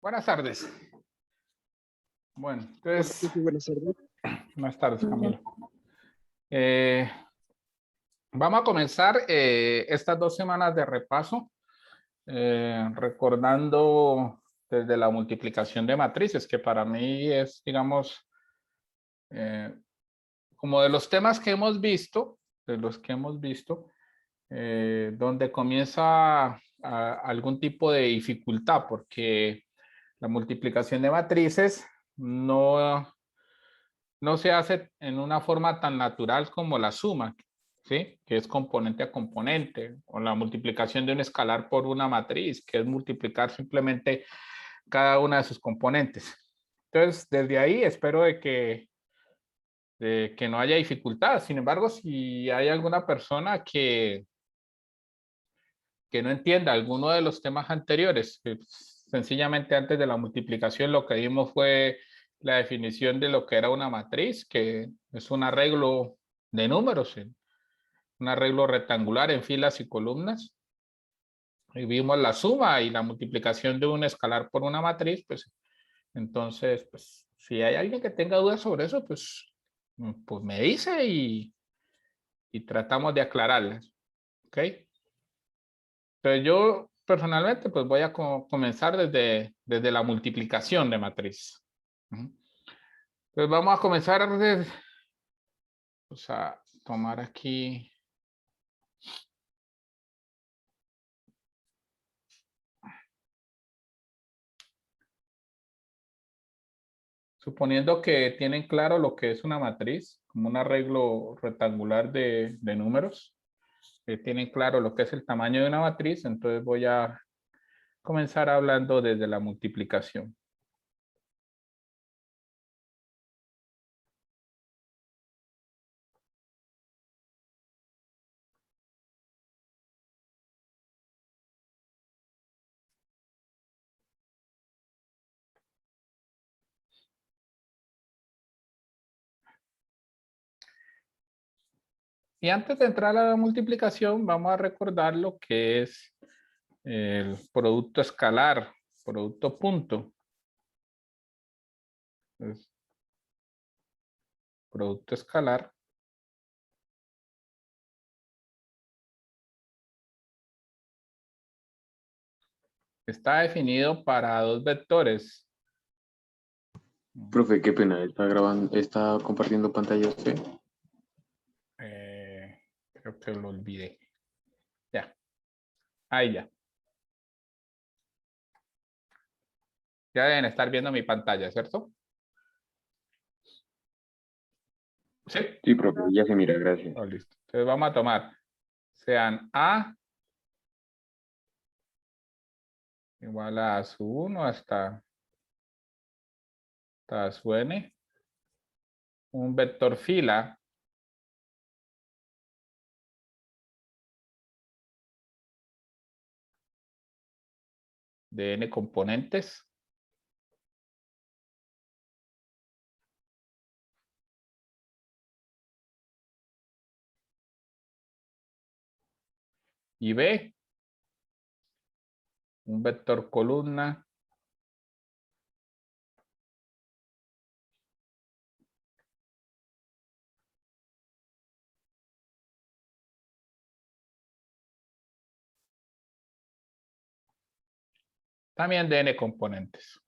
Buenas tardes. Bueno, Hola, entonces, profe, buenas tardes. buenas tardes, Camilo. Vamos a comenzar estas 2 semanas de repaso, recordando desde la multiplicación de matrices, que para mí es, digamos, como de los temas que hemos visto, donde comienza algún tipo de dificultad, porque la multiplicación de matrices no se hace en una forma tan natural como la suma, ¿sí? Que es componente a componente, o la multiplicación de un escalar por una matriz, que es multiplicar simplemente cada una de sus componentes. Entonces, desde ahí espero de que no haya dificultad. Sin embargo, si hay alguna persona que no entienda alguno de los temas anteriores, sencillamente antes de la multiplicación lo que vimos fue la definición de lo que era una matriz, que es un arreglo de números, un arreglo rectangular en filas y columnas. Y vimos la suma y la multiplicación de un escalar por una matriz, pues entonces, pues si hay alguien que tenga dudas sobre eso, pues me dice y tratamos de aclararlas. ¿Ok? Entonces yo personalmente pues voy a comenzar desde la multiplicación de matriz. Entonces vamos a comenzar pues a tomar aquí. Suponiendo que tienen claro lo que es una matriz, como un arreglo rectangular de números, que tienen claro lo que es el tamaño de una matriz, entonces voy a comenzar hablando desde la multiplicación. Y antes de entrar a la multiplicación, vamos a recordar lo que es el producto escalar, producto punto. Entonces, producto escalar está definido para dos vectores. Profe, qué pena, está grabando, está compartiendo pantalla usted. Creo que lo olvidé. Ya. Ahí ya. Ya deben estar viendo mi pantalla, ¿cierto? Sí. Sí, profe, ya se mira, gracias. Oh, listo. Entonces vamos a tomar, sean A igual a su 1 hasta su n, un vector fila de n componentes y B, un vector columna también de n componentes.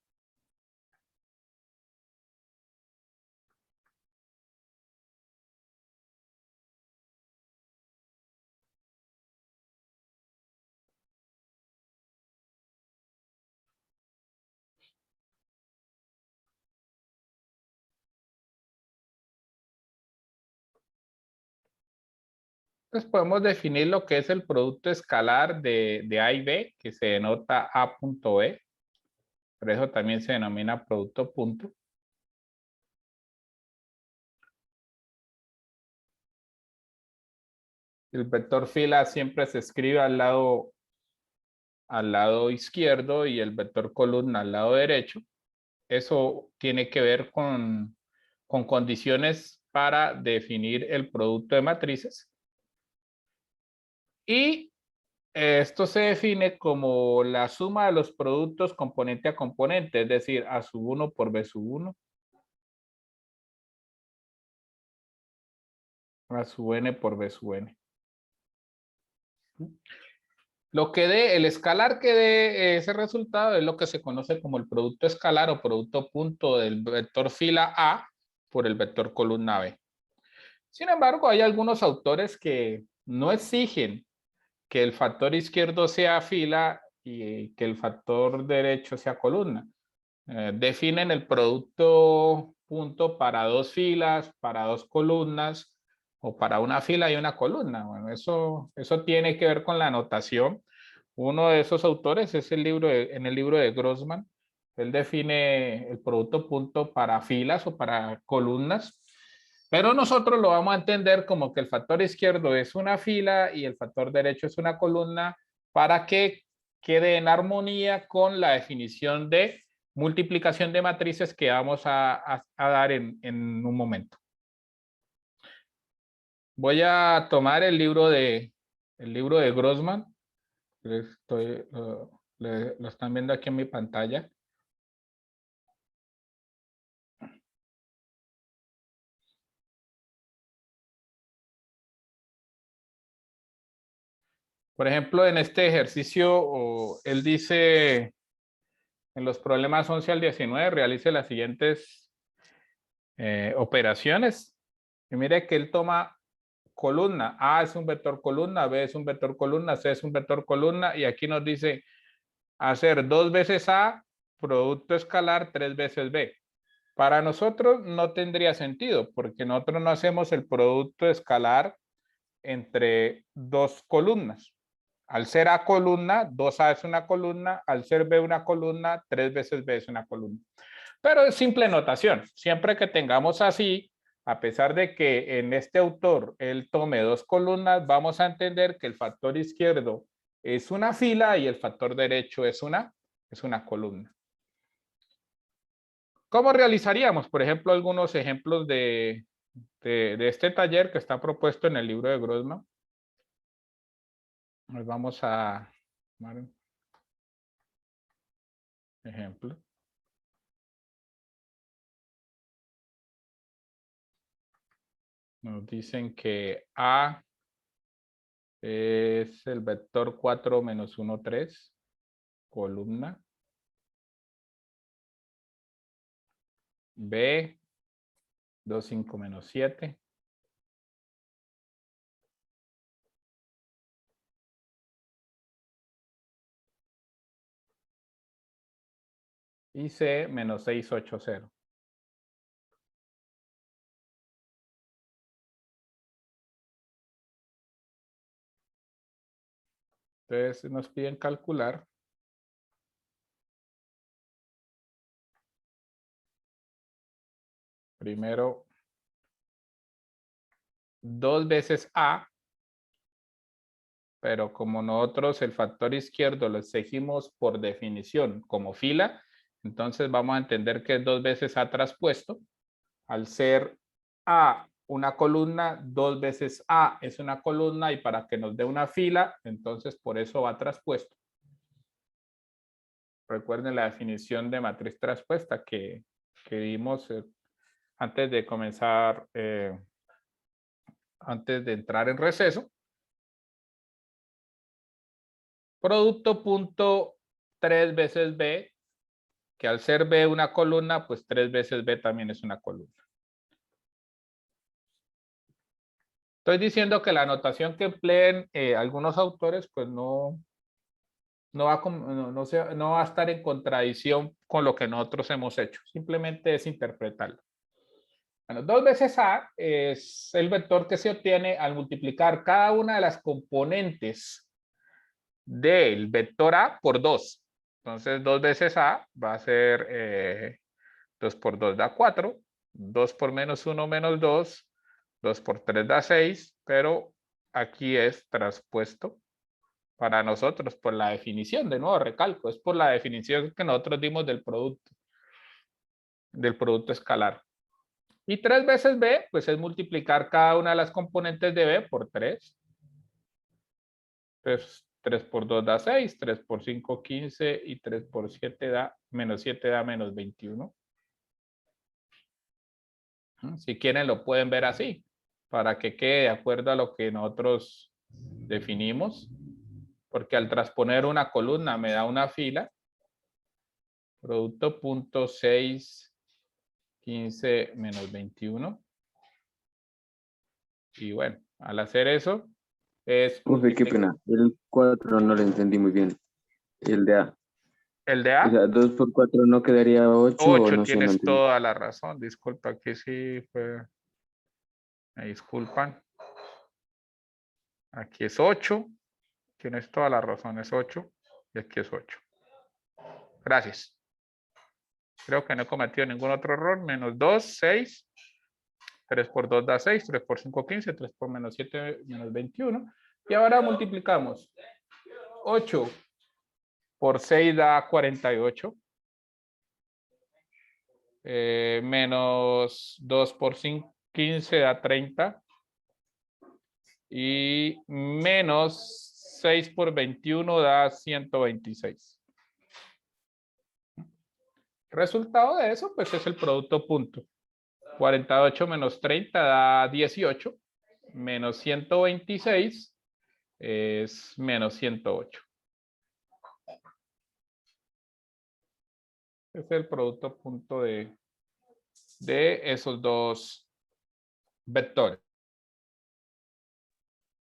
Entonces podemos definir lo que es el producto escalar de A y B, que se denota A.B. Por eso también se denomina producto punto. El vector fila siempre se escribe al lado izquierdo y el vector columna al lado derecho. Eso tiene que ver con condiciones para definir el producto de matrices. Y Esto se define como la suma de los productos componente a componente, es decir, A sub 1 por B sub 1, A sub n por B sub n. Lo que dé, el escalar que dé ese resultado es lo que se conoce como el producto escalar o producto punto del vector fila A por el vector columna B. Sin embargo, hay algunos autores que no exigen que el factor izquierdo sea fila y que el factor derecho sea columna. Definen el producto punto para dos filas, para dos columnas o para una fila y una columna. Bueno, eso tiene que ver con la notación. Uno de esos autores es en el libro de Grossman. Él define el producto punto para filas o para columnas, pero nosotros lo vamos a entender como que el factor izquierdo es una fila y el factor derecho es una columna para que quede en armonía con la definición de multiplicación de matrices que vamos a dar en un momento. Voy a tomar el libro de Grossman. Lo están viendo aquí en mi pantalla. Por ejemplo, en este ejercicio, él dice en los problemas 11 al 19, realice las siguientes operaciones. Y mire que él toma columna. A es un vector columna, B es un vector columna, C es un vector columna. Y aquí nos dice hacer 2 veces A, producto escalar 3 veces B. Para nosotros no tendría sentido, porque nosotros no hacemos el producto escalar entre dos columnas. Al ser A columna, 2A es una columna, al ser B una columna, 3 veces B es una columna. Pero es simple notación. Siempre que tengamos así, a pesar de que en este autor él tome dos columnas, vamos a entender que el factor izquierdo es una fila y el factor derecho es una columna. ¿Cómo realizaríamos? Por ejemplo, algunos ejemplos de este taller que está propuesto en el libro de Grossman. Nos vamos a tomar un ejemplo. Nos dicen que A es el vector 4 menos 1, 3, columna. B, 2, 5 menos 7. Y C, menos 6, 8, 0. Entonces nos piden calcular. Primero, 2 veces A, pero como nosotros el factor izquierdo lo exigimos por definición como fila, entonces vamos a entender que es 2 veces A traspuesto. Al ser A una columna, 2 veces A es una columna y para que nos dé una fila, entonces por eso va traspuesto. Recuerden la definición de matriz traspuesta que vimos antes de comenzar, antes de entrar en receso. Producto punto 3 veces B, que al ser B una columna, pues 3 veces B también es una columna. Estoy diciendo que la notación que empleen algunos autores, pues no va a estar en contradicción con lo que nosotros hemos hecho. Simplemente es interpretarlo. Bueno, 2 veces A es el vector que se obtiene al multiplicar cada una de las componentes del vector A por 2. Entonces, 2 veces A va a ser 2 por 2 da 4, 2 por menos 1 menos 2, 2 por 3 da 6, pero aquí es traspuesto para nosotros por la definición, de nuevo recalco, es por la definición que nosotros dimos del producto escalar. Y 3 veces B, pues es multiplicar cada una de las componentes de B por 3. Entonces, 3 por 2 da 6, 3 por 5, 15 y 3 por 7 da menos 7 da menos 21. Si quieren lo pueden ver así, para que quede de acuerdo a lo que nosotros definimos, porque al transponer una columna me da una fila. Producto punto 6, 15 menos 21. Y bueno, al hacer eso es... Profe, qué pena. El 4 no lo entendí muy bien. El de A. El de O A, sea, 2 por 4 no quedaría 8 o 8, no sé, no tienes entendí. toda la razón. Disculpa, aquí sí fue... Me disculpan. Aquí es 8. Tienes toda la razón, es 8. Y aquí es 8. Gracias. Creo que no he cometido ningún otro error. Menos 2, 6. 3 por 2 da 6. 3 por 5, 15. 3 por menos 7, menos 21. Y ahora multiplicamos. 8 por 6 da 48. Menos 2 por 5, 15 da 30. Y menos 6 por 21 da 126. Resultado de eso, pues es el producto punto. 48 menos 30 da 18. Menos 126 es menos 108. Es el producto punto de esos dos vectores.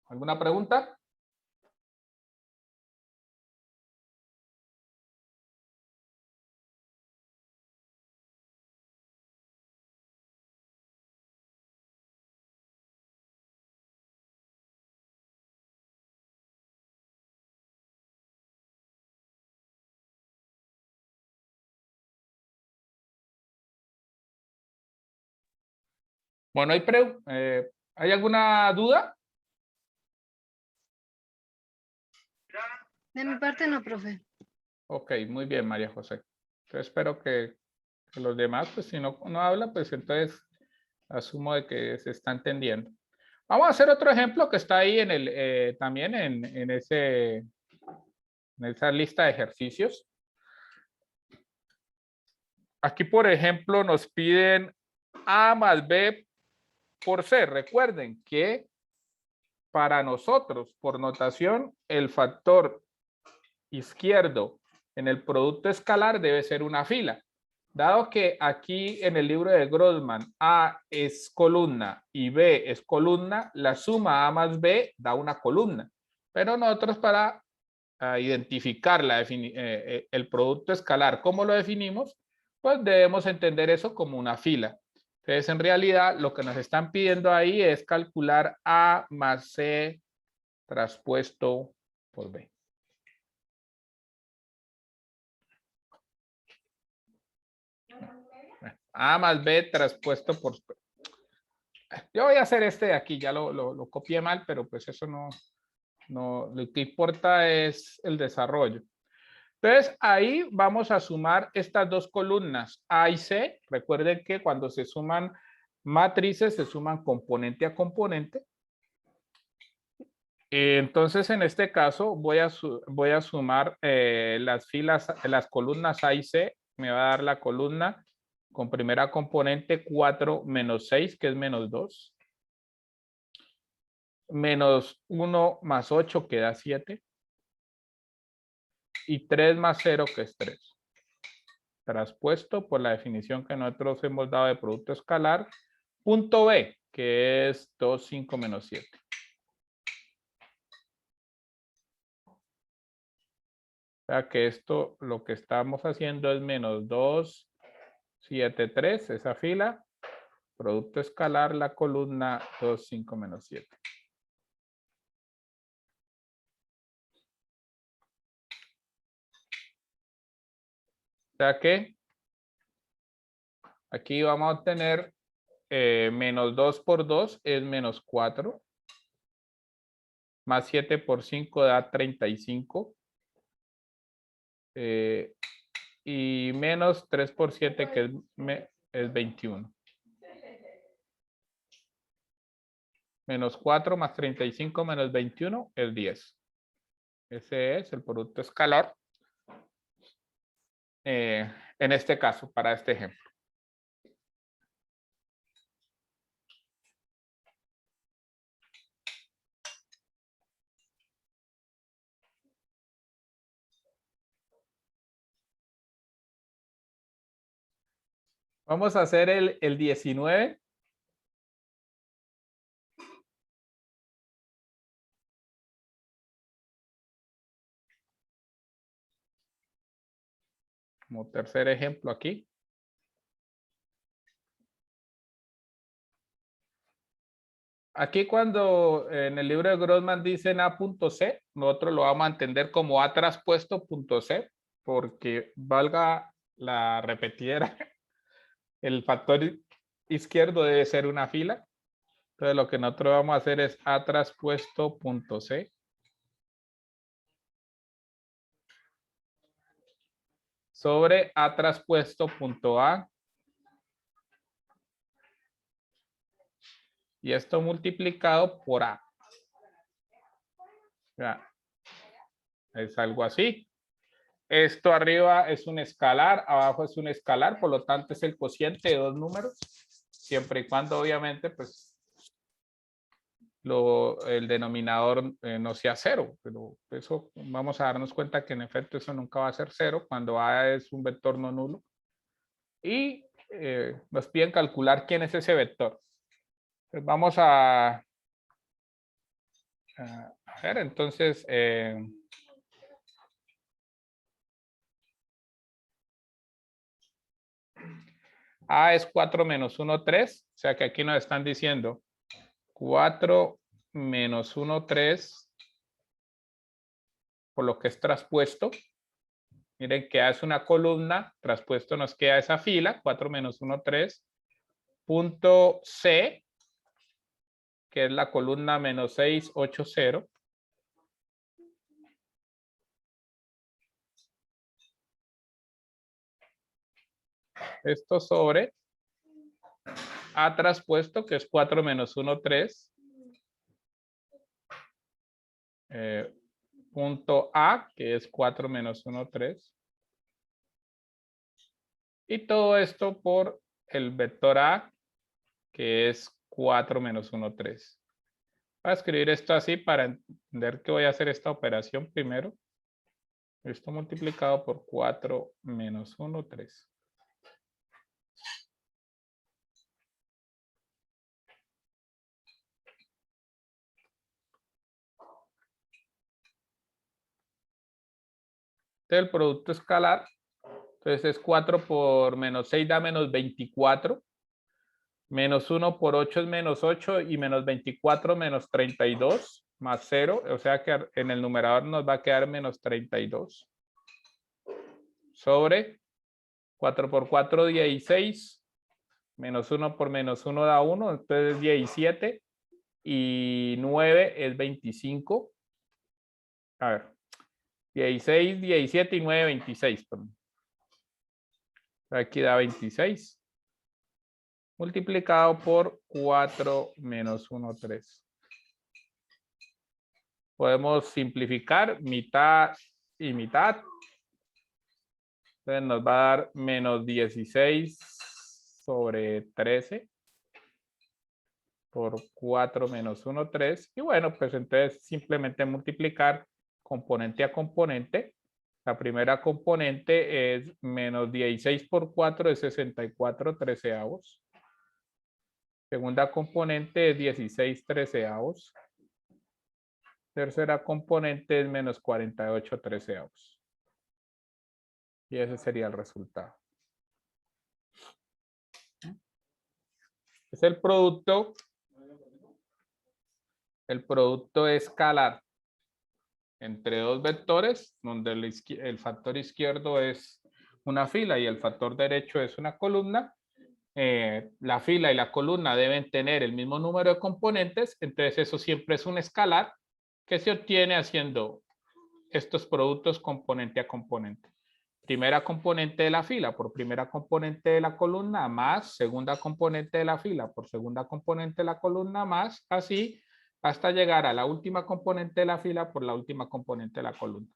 ¿Alguna pregunta? Bueno, ¿hay alguna duda? De mi parte no, profe. Ok, muy bien, María José. Entonces espero que los demás, pues si no habla, pues entonces asumo de que se está entendiendo. Vamos a hacer otro ejemplo que está ahí en también en esa lista de ejercicios. Aquí, por ejemplo, nos piden A más B por C. Recuerden que para nosotros, por notación, el factor izquierdo en el producto escalar debe ser una fila. Dado que aquí en el libro de Grossman A es columna y B es columna, la suma A más B da una columna. Pero nosotros para identificar el producto escalar, ¿cómo lo definimos? Pues debemos entender eso como una fila. Entonces, en realidad, lo que nos están pidiendo ahí es calcular A más C traspuesto por B. A más B traspuesto por B. Yo voy a hacer este de aquí, ya lo copié mal, pero pues eso no, lo que importa es el desarrollo. Entonces, ahí vamos a sumar estas dos columnas A y C. Recuerden que cuando se suman matrices, se suman componente a componente. Entonces, en este caso, voy a sumar las columnas A y C. Me va a dar la columna con primera componente 4 menos 6, que es menos 2. Menos 1 más 8, que da 7. Y 3 más 0, que es 3. Traspuesto por la definición que nosotros hemos dado de producto escalar. Punto B, que es 2, 5 menos 7. O sea que esto lo que estamos haciendo es menos 2, 7, 3, esa fila. Producto escalar, la columna 2, 5 menos 7. O sea que aquí vamos a obtener menos 2 por 2 es menos 4. Más 7 por 5 da 35. Y menos 3 por 7, que es 21. Menos 4 más 35 menos 21 es 10. Ese es el producto escalar. En este caso, para este ejemplo. Vamos a hacer el 19. Como tercer ejemplo aquí. Aquí cuando en el libro de Grossman dicen A.C, nosotros lo vamos a entender como A traspuesto punto C, porque valga la repetidera, el factor izquierdo debe ser una fila. Entonces lo que nosotros vamos a hacer es A traspuesto punto C. Sobre A traspuesto punto A. Y esto multiplicado por A. Ya. Es algo así. Esto arriba es un escalar, abajo es un escalar, por lo tanto es el cociente de dos números, siempre y cuando obviamente pues el denominador no sea cero, pero eso vamos a darnos cuenta que en efecto eso nunca va a ser cero cuando A es un vector no nulo. Y nos piden calcular quién es ese vector. Pues vamos a ver, entonces A es 4 menos 1, 3. O sea que aquí nos están diciendo 4 menos 1, 3. Por lo que es traspuesto. Miren que A es una columna. Traspuesto nos queda esa fila. 4 menos 1, 3. Punto C. Que es la columna menos 6, 8, 0. Esto sobre A traspuesto, que es 4 menos 1, 3. Punto A, que es 4 menos 1, 3. Y todo esto por el vector A, que es 4 menos 1, 3. Voy a escribir esto así para entender que voy a hacer esta operación primero. Esto multiplicado por 4 menos 1, 3. El producto escalar, entonces es 4 por menos 6 da menos 24, menos 1 por 8 es menos 8 y menos 24 menos 32 más 0, o sea que en el numerador nos va a quedar menos 32 sobre 4 por 4 16, menos 1 por menos 1 da 1, entonces 17 y 9 es 25. A ver, 16, 17 y 9, 26. Perdón. Aquí da 26. Multiplicado por 4 menos 1, 3. Podemos simplificar mitad y mitad. Entonces nos va a dar menos 16 sobre 13 por 4 menos 1, 3. Y bueno, pues entonces simplemente multiplicar componente a componente. La primera componente es menos 16 por 4 es 64 treceavos. Segunda componente es 16 treceavos. Tercera componente es menos 48 treceavos. Y ese sería el resultado. Es el producto escalar entre dos vectores, donde el factor izquierdo es una fila y el factor derecho es una columna. La fila y la columna deben tener el mismo número de componentes, entonces eso siempre es un escalar que se obtiene haciendo estos productos componente a componente. Primera componente de la fila por primera componente de la columna más segunda componente de la fila por segunda componente de la columna más así hasta llegar a la última componente de la fila por la última componente de la columna.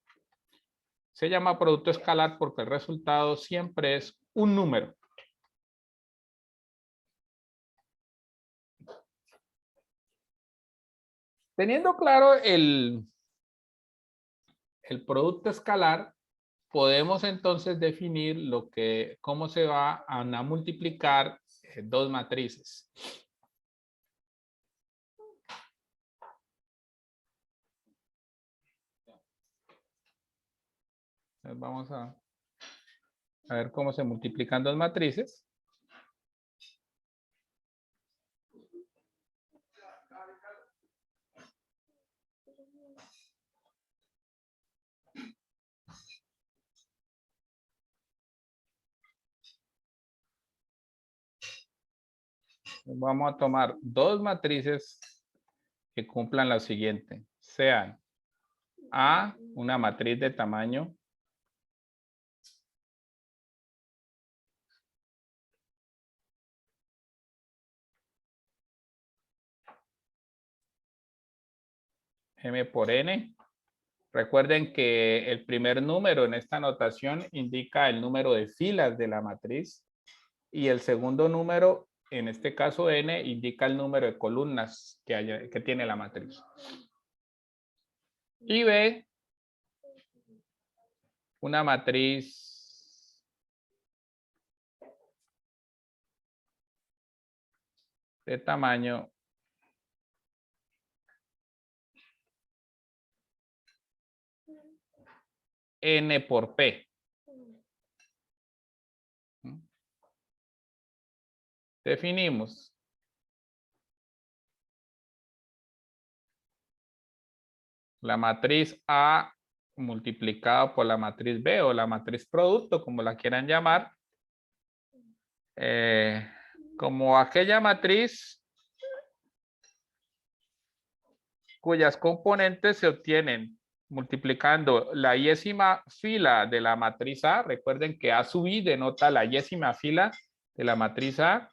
Se llama producto escalar porque el resultado siempre es un número. Teniendo claro el producto escalar, podemos entonces definir cómo se van a multiplicar dos matrices. Entonces vamos a ver cómo se multiplican dos matrices. Vamos a tomar dos matrices que cumplan lo siguiente. Sean A, una matriz de tamaño M por N. Recuerden que el primer número en esta notación indica el número de filas de la matriz y el segundo número, en este caso N, indica el número de columnas que tiene la matriz. Y B, una matriz de tamaño N por P. Definimos la matriz A multiplicado por la matriz B o la matriz producto, como la quieran llamar, como aquella matriz cuyas componentes se obtienen multiplicando la yésima fila de la matriz A. Recuerden que A sub I denota la yésima fila de la matriz A.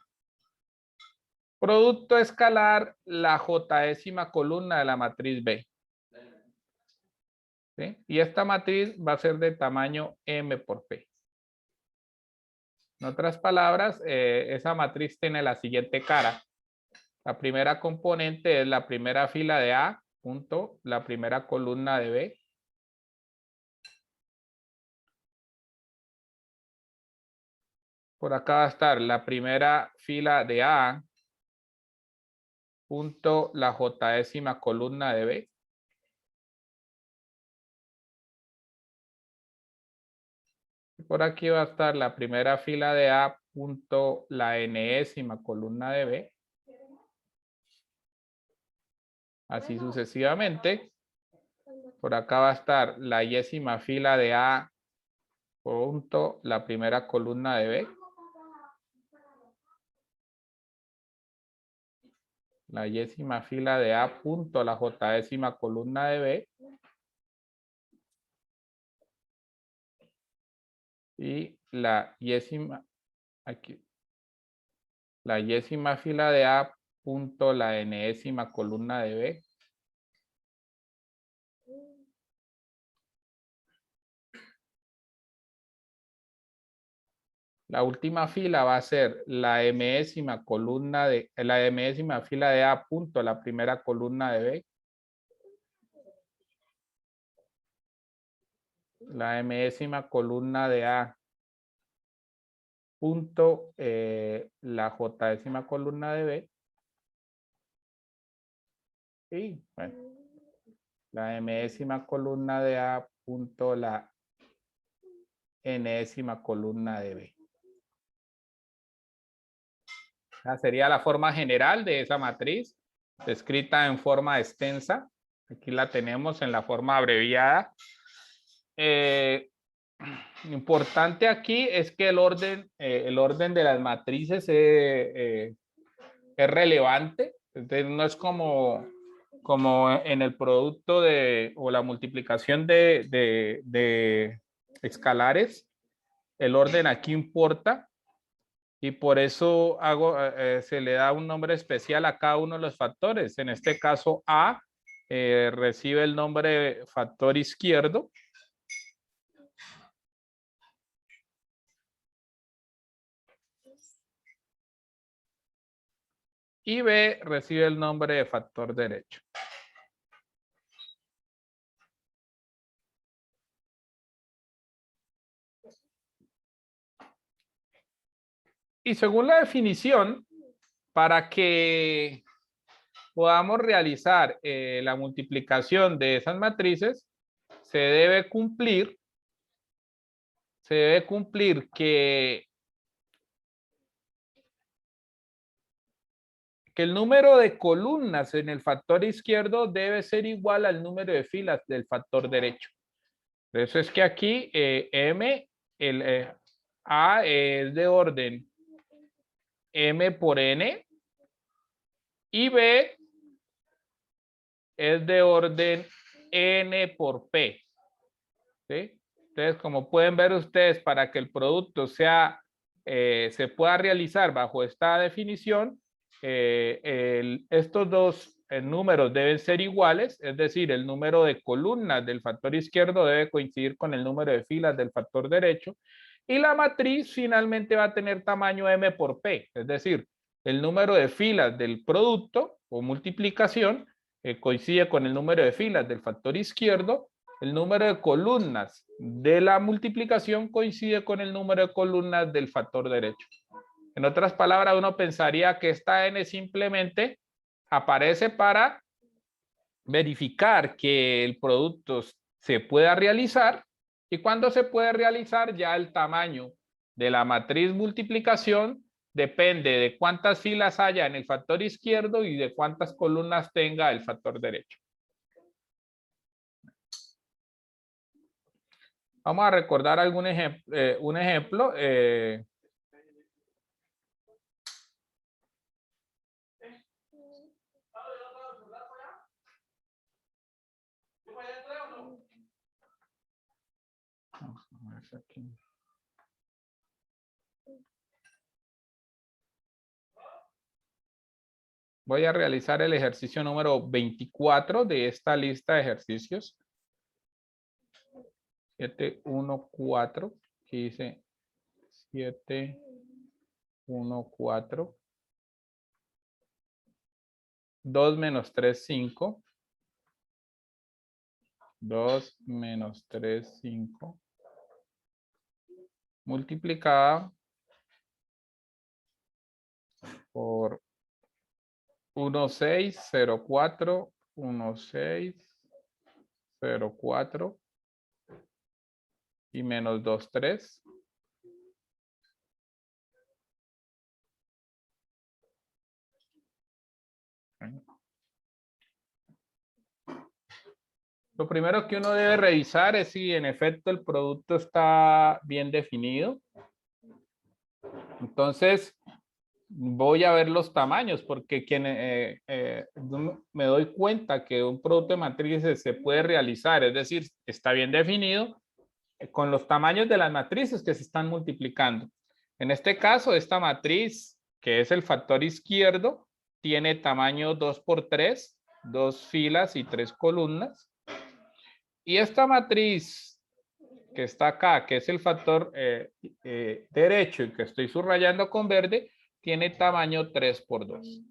Producto escalar la jésima columna de la matriz B. ¿Sí? Y esta matriz va a ser de tamaño M por P. En otras palabras, esa matriz tiene la siguiente cara. La primera componente es la primera fila de A, punto, la primera columna de B. Por acá va a estar la primera fila de A, punto, la jésima columna de B. Por aquí va a estar la primera fila de A, punto, la enésima columna de B. Así sucesivamente. Por acá va a estar la yésima fila de A, punto, la primera columna de B. La yésima fila de A, punto, la jésima columna de B. Y la yésima, aquí, la yésima fila de A, punto, la enésima columna de B. La última fila va a ser la mésima columna de la mésima fila de A, punto, la primera columna de B. La mésima columna de A, punto, la jésima columna de B. Y bueno, la mésima columna de A, punto, la enésima columna de B. Esa sería la forma general de esa matriz, escrita en forma extensa. Aquí la tenemos en la forma abreviada. Importante aquí es que el orden de las matrices es relevante. Entonces no es como en el producto o la multiplicación de escalares. El orden aquí importa. y por eso se le da un nombre especial a cada uno de los factores. En este caso, A recibe el nombre de factor izquierdo. Y B recibe el nombre de factor derecho. Y según la definición, para que podamos realizar la multiplicación de esas matrices, se debe cumplir que el número de columnas en el factor izquierdo debe ser igual al número de filas del factor derecho. Por eso es que aquí A es de orden M por N y B es de orden N por P. ¿Sí? Entonces, como pueden ver ustedes, para que el producto se pueda realizar bajo esta definición, estos dos números deben ser iguales, es decir, el número de columnas del factor izquierdo debe coincidir con el número de filas del factor derecho, y la matriz finalmente va a tener tamaño M por P, es decir, el número de filas del producto o multiplicación coincide con el número de filas del factor izquierdo, el número de columnas de la multiplicación coincide con el número de columnas del factor derecho. En otras palabras, uno pensaría que esta n simplemente aparece para verificar que el producto se pueda realizar, y cuando se puede realizar ya el tamaño de la matriz multiplicación depende de cuántas filas haya en el factor izquierdo y de cuántas columnas tenga el factor derecho. Vamos a recordar un ejemplo. Voy a realizar el ejercicio número 24 de esta lista de ejercicios. 714, aquí dice 714. 2 menos 3, 5. 2 menos 3, 5. Multiplicada por 1604, 1604 y menos 23. Lo primero que uno debe revisar es si en efecto el producto está bien definido. Entonces, voy a ver los tamaños, porque me doy cuenta que un producto de matrices se puede realizar, es decir, está bien definido con los tamaños de las matrices que se están multiplicando. En este caso, esta matriz, que es el factor izquierdo, tiene tamaño 2 por 3, 2 filas y 3 columnas. Y esta matriz que está acá, que es el factor derecho y que estoy subrayando con verde, tiene tamaño 3 por 2.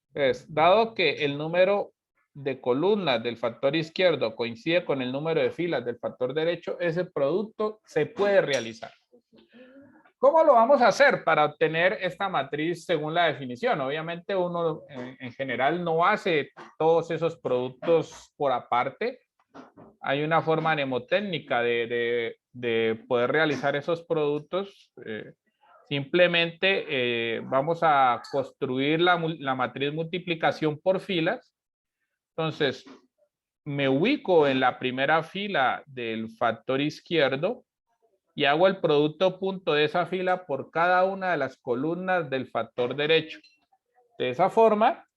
Entonces, dado que el número de columnas del factor izquierdo coincide con el número de filas del factor derecho, ese producto se puede realizar. ¿Cómo lo vamos a hacer para obtener esta matriz según la definición? Obviamente uno en general no hace todos esos productos por aparte. Hay una forma mnemotécnica de poder realizar esos productos. Simplemente vamos a construir la matriz multiplicación por filas. Entonces, me ubico en la primera fila del factor izquierdo y hago el producto punto de esa fila por cada una de las columnas del factor derecho. De esa forma,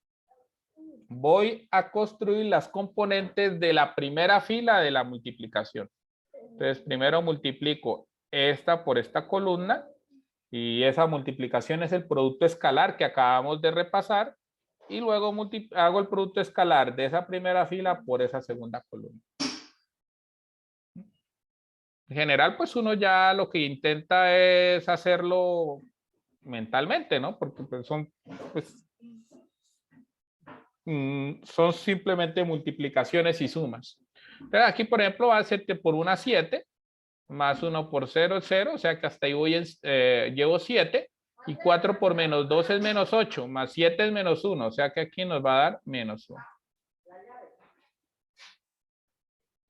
voy a construir las componentes de la primera fila de la multiplicación. Entonces, primero multiplico esta por esta columna Y esa multiplicación es el producto escalar que acabamos de repasar. Y luego hago el producto escalar de esa primera fila por esa segunda columna. En general, pues uno ya lo que intenta es hacerlo mentalmente, ¿no? Porque pues, son simplemente multiplicaciones y sumas. Entonces aquí, por ejemplo, va a ser por una 7, más 1 por 0 es 0, o sea que hasta ahí llevo 7, y 4 por menos 2 es menos 8, más 7 es menos 1, o sea que aquí nos va a dar menos 1.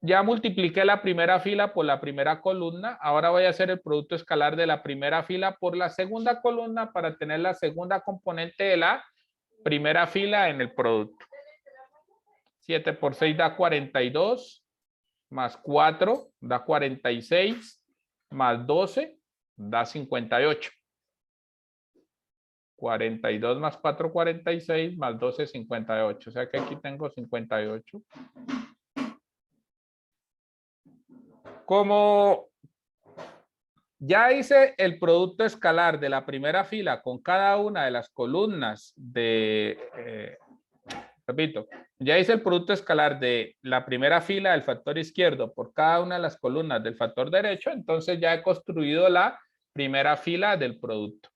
Ya multipliqué la primera fila por la primera columna, ahora voy a hacer el producto escalar de la primera fila por la segunda columna para tener la segunda componente de la primera fila en el producto. 7 por 6 da 42, más 4 da 46, más 12 da 58. 42 más 4, 46, más 12, 58. O sea que aquí tengo 58. Como ya hice el producto escalar de la primera fila con cada una de las columnas repito, ya hice el producto escalar de la primera fila del factor izquierdo por cada una de las columnas del factor derecho, entonces ya he construido la primera fila del producto.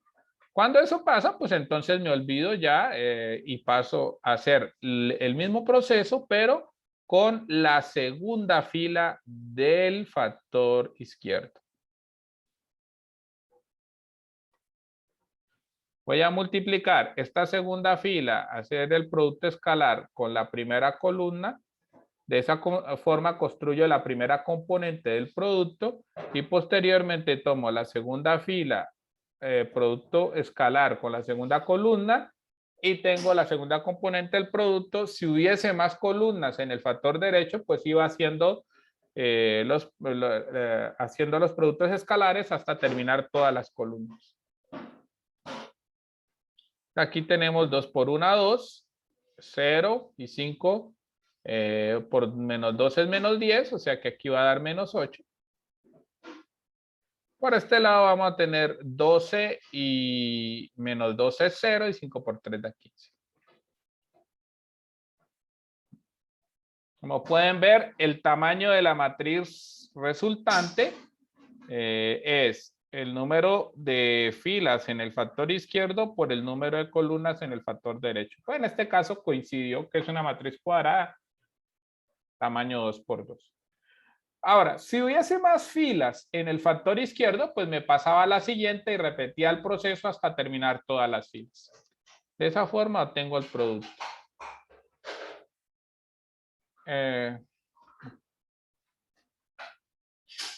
Cuando eso pasa, pues entonces me olvido ya y paso a hacer el mismo proceso, pero con la segunda fila del factor izquierdo. Voy a multiplicar esta segunda fila, hacer el producto escalar con la primera columna. De esa forma construyo la primera componente del producto y posteriormente tomo la segunda fila, producto escalar con la segunda columna y tengo la segunda componente del producto. Si hubiese más columnas en el factor derecho, pues iba haciendo haciendo los productos escalares hasta terminar todas las columnas. Aquí tenemos 2 por 1, 2, 0 y 5 por menos 2 es menos 10, o sea que aquí va a dar menos 8. Por este lado vamos a tener 12 y menos 12 es 0 y 5 por 3 da 15. Como pueden ver, el tamaño de la matriz resultante es el número de filas en el factor izquierdo por el número de columnas en el factor derecho. Pues en este caso coincidió que es una matriz cuadrada, tamaño 2 por 2. Ahora, si hubiese más filas en el factor izquierdo, pues me pasaba a la siguiente y repetía el proceso hasta terminar todas las filas. De esa forma obtengo el producto.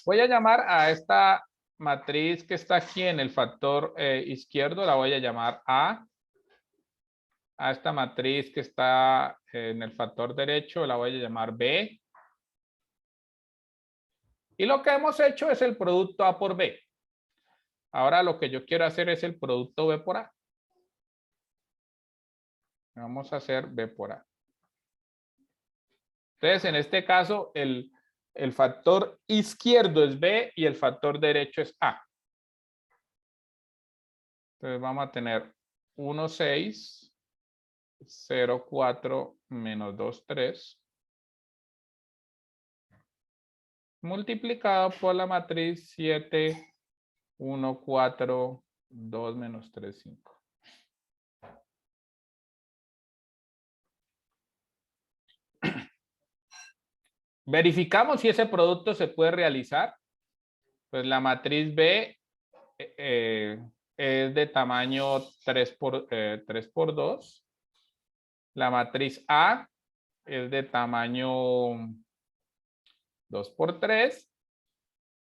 Voy a llamar a esta matriz que está aquí en el factor izquierdo, la voy a llamar A. A esta matriz que está en el factor derecho, la voy a llamar B. Y lo que hemos hecho es el producto A por B. Ahora lo que yo quiero hacer es el producto B por A. Vamos a hacer B por A. Entonces, en este caso, el factor izquierdo es B y el factor derecho es A. Entonces, vamos a tener 1, 6, 0, 4, menos 2, 3. Multiplicado por la matriz 7, 1, 4, 2, menos 3, 5. Verificamos si ese producto se puede realizar. Pues la matriz B es de tamaño 3 por 2. La matriz A es de tamaño 2 por 3.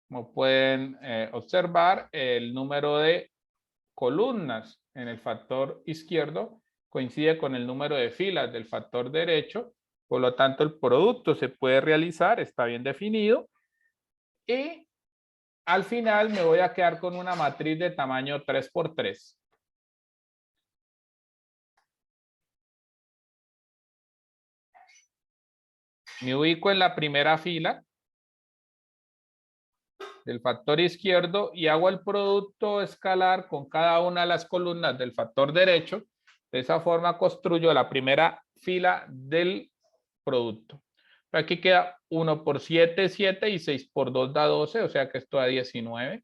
Como pueden observar, el número de columnas en el factor izquierdo coincide con el número de filas del factor derecho. Por lo tanto, el producto se puede realizar, está bien definido. Y al final me voy a quedar con una matriz de tamaño 3 por 3. Me ubico en la primera fila. del factor izquierdo y hago el producto escalar con cada una de las columnas del factor derecho. De esa forma construyo la primera fila del producto. Aquí queda 1 por 7, 7 y 6 por 2 da 12, o sea que esto da 19.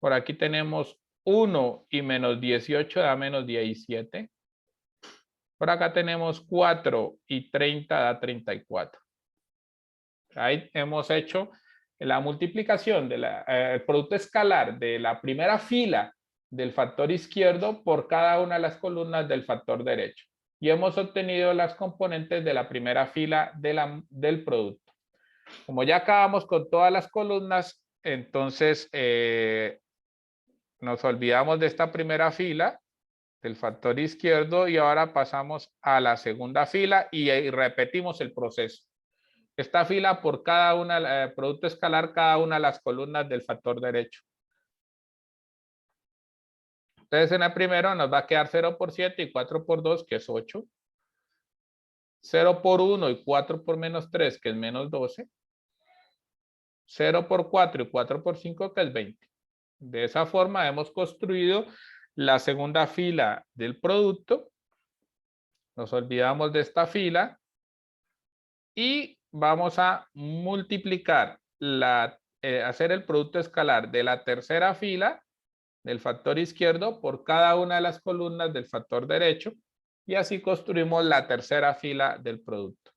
Por aquí tenemos 1 y menos 18 da menos 17. Por acá tenemos 4 y 30 da 34. Ahí hemos hecho la multiplicación del producto escalar de la primera fila del factor izquierdo por cada una de las columnas del factor derecho. Y hemos obtenido las componentes de la primera fila del producto. Como ya acabamos con todas las columnas, entonces nos olvidamos de esta primera fila del factor izquierdo y ahora pasamos a la segunda fila y repetimos el proceso. Esta fila por cada una, producto escalar, cada una de las columnas del factor derecho. Entonces en el primero nos va a quedar 0 por 7 y 4 por 2, que es 8. 0 por 1 y 4 por menos 3, que es menos 12. 0 por 4 y 4 por 5, que es 20. De esa forma hemos construido la segunda fila del producto. Nos olvidamos de esta fila y vamos a multiplicar, hacer el producto escalar de la tercera fila del factor izquierdo por cada una de las columnas del factor derecho y así construimos la tercera fila del producto.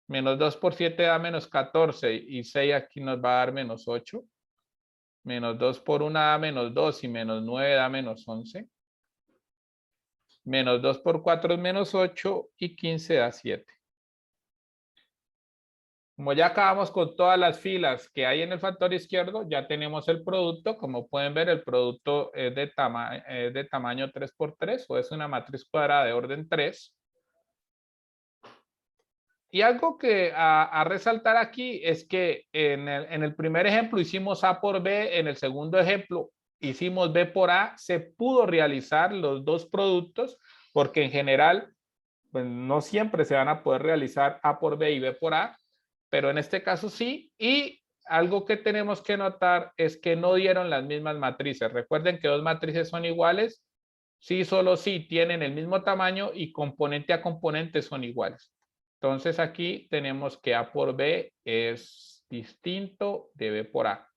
Menos 2 por 7 da menos 14 y 6 aquí nos va a dar menos 8. Menos 2 por 1 da menos 2 y menos 9 da menos 11. Menos 2 por 4 es menos 8 y 15 da 7. Como ya acabamos con todas las filas que hay en el factor izquierdo, ya tenemos el producto. Como pueden ver, el producto es de tamaño 3×3 o es una matriz cuadrada de orden 3. Y algo que a resaltar aquí es que en el primer ejemplo hicimos A por B, en el segundo ejemplo hicimos B por A. Se pudo realizar los dos productos porque en general pues, no siempre se van a poder realizar A por B y B por A, pero en este caso sí. Y algo que tenemos que notar es que no dieron las mismas matrices. Recuerden que dos matrices son iguales si solo si tienen el mismo tamaño y componente a componente son iguales. Entonces aquí tenemos que A por B es distinto de B por A.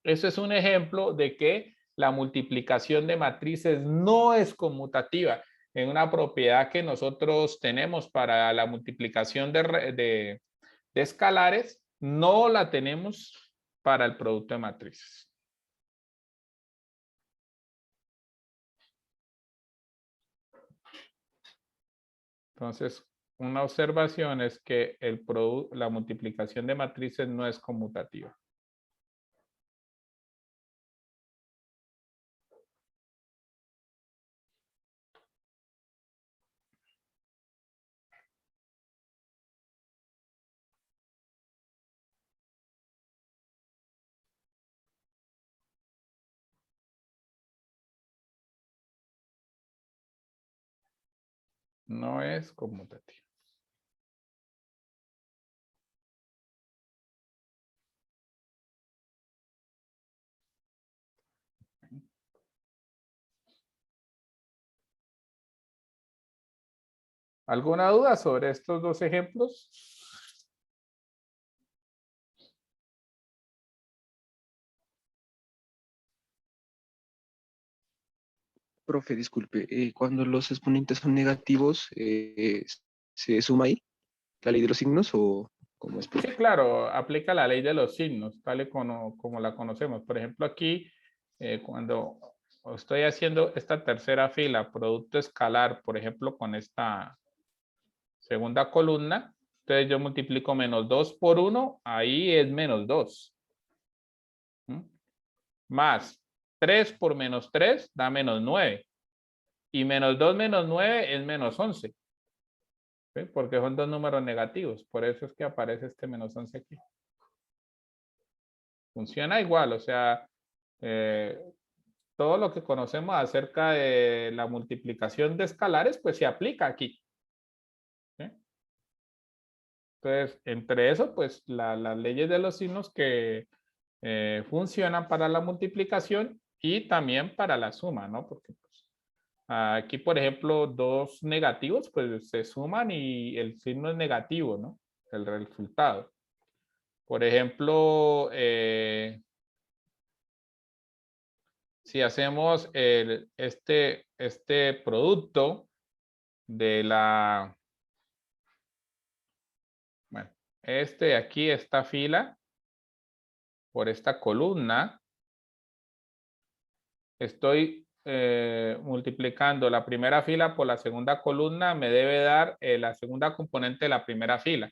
Eso es un ejemplo de que la multiplicación de matrices no es conmutativa. En una propiedad que nosotros tenemos para la multiplicación de escalares, no la tenemos para el producto de matrices. Entonces, una observación es que la multiplicación de matrices no es conmutativa. No es conmutativa. ¿Alguna duda sobre estos dos ejemplos? Profe, disculpe, cuando los exponentes son negativos, ¿se suma ahí la ley de los signos o cómo es, Sí, profe? claro, aplica la ley de los signos, tal y como la conocemos. Por ejemplo, aquí, cuando estoy haciendo esta tercera fila, producto escalar, por ejemplo, con esta segunda columna, entonces yo multiplico menos 2 por 1, ahí es menos 2. Más 3 por menos 3 da menos 9. Y menos 2 menos 9 es menos 11. ¿Sí? Porque son dos números negativos. Por eso es que aparece este menos 11 aquí. Funciona igual, o sea, todo lo que conocemos acerca de la multiplicación de escalares, pues se aplica aquí. ¿Sí? Entonces, entre eso, pues las leyes de los signos que funcionan para la multiplicación y también para la suma, ¿no? Porque pues, aquí, por ejemplo, dos negativos, pues se suman y el signo es negativo, ¿no? El resultado. Por ejemplo, si hacemos este producto de la, bueno, aquí, esta fila, por esta columna, estoy multiplicando la primera fila por la segunda columna, me debe dar la segunda componente de la primera fila.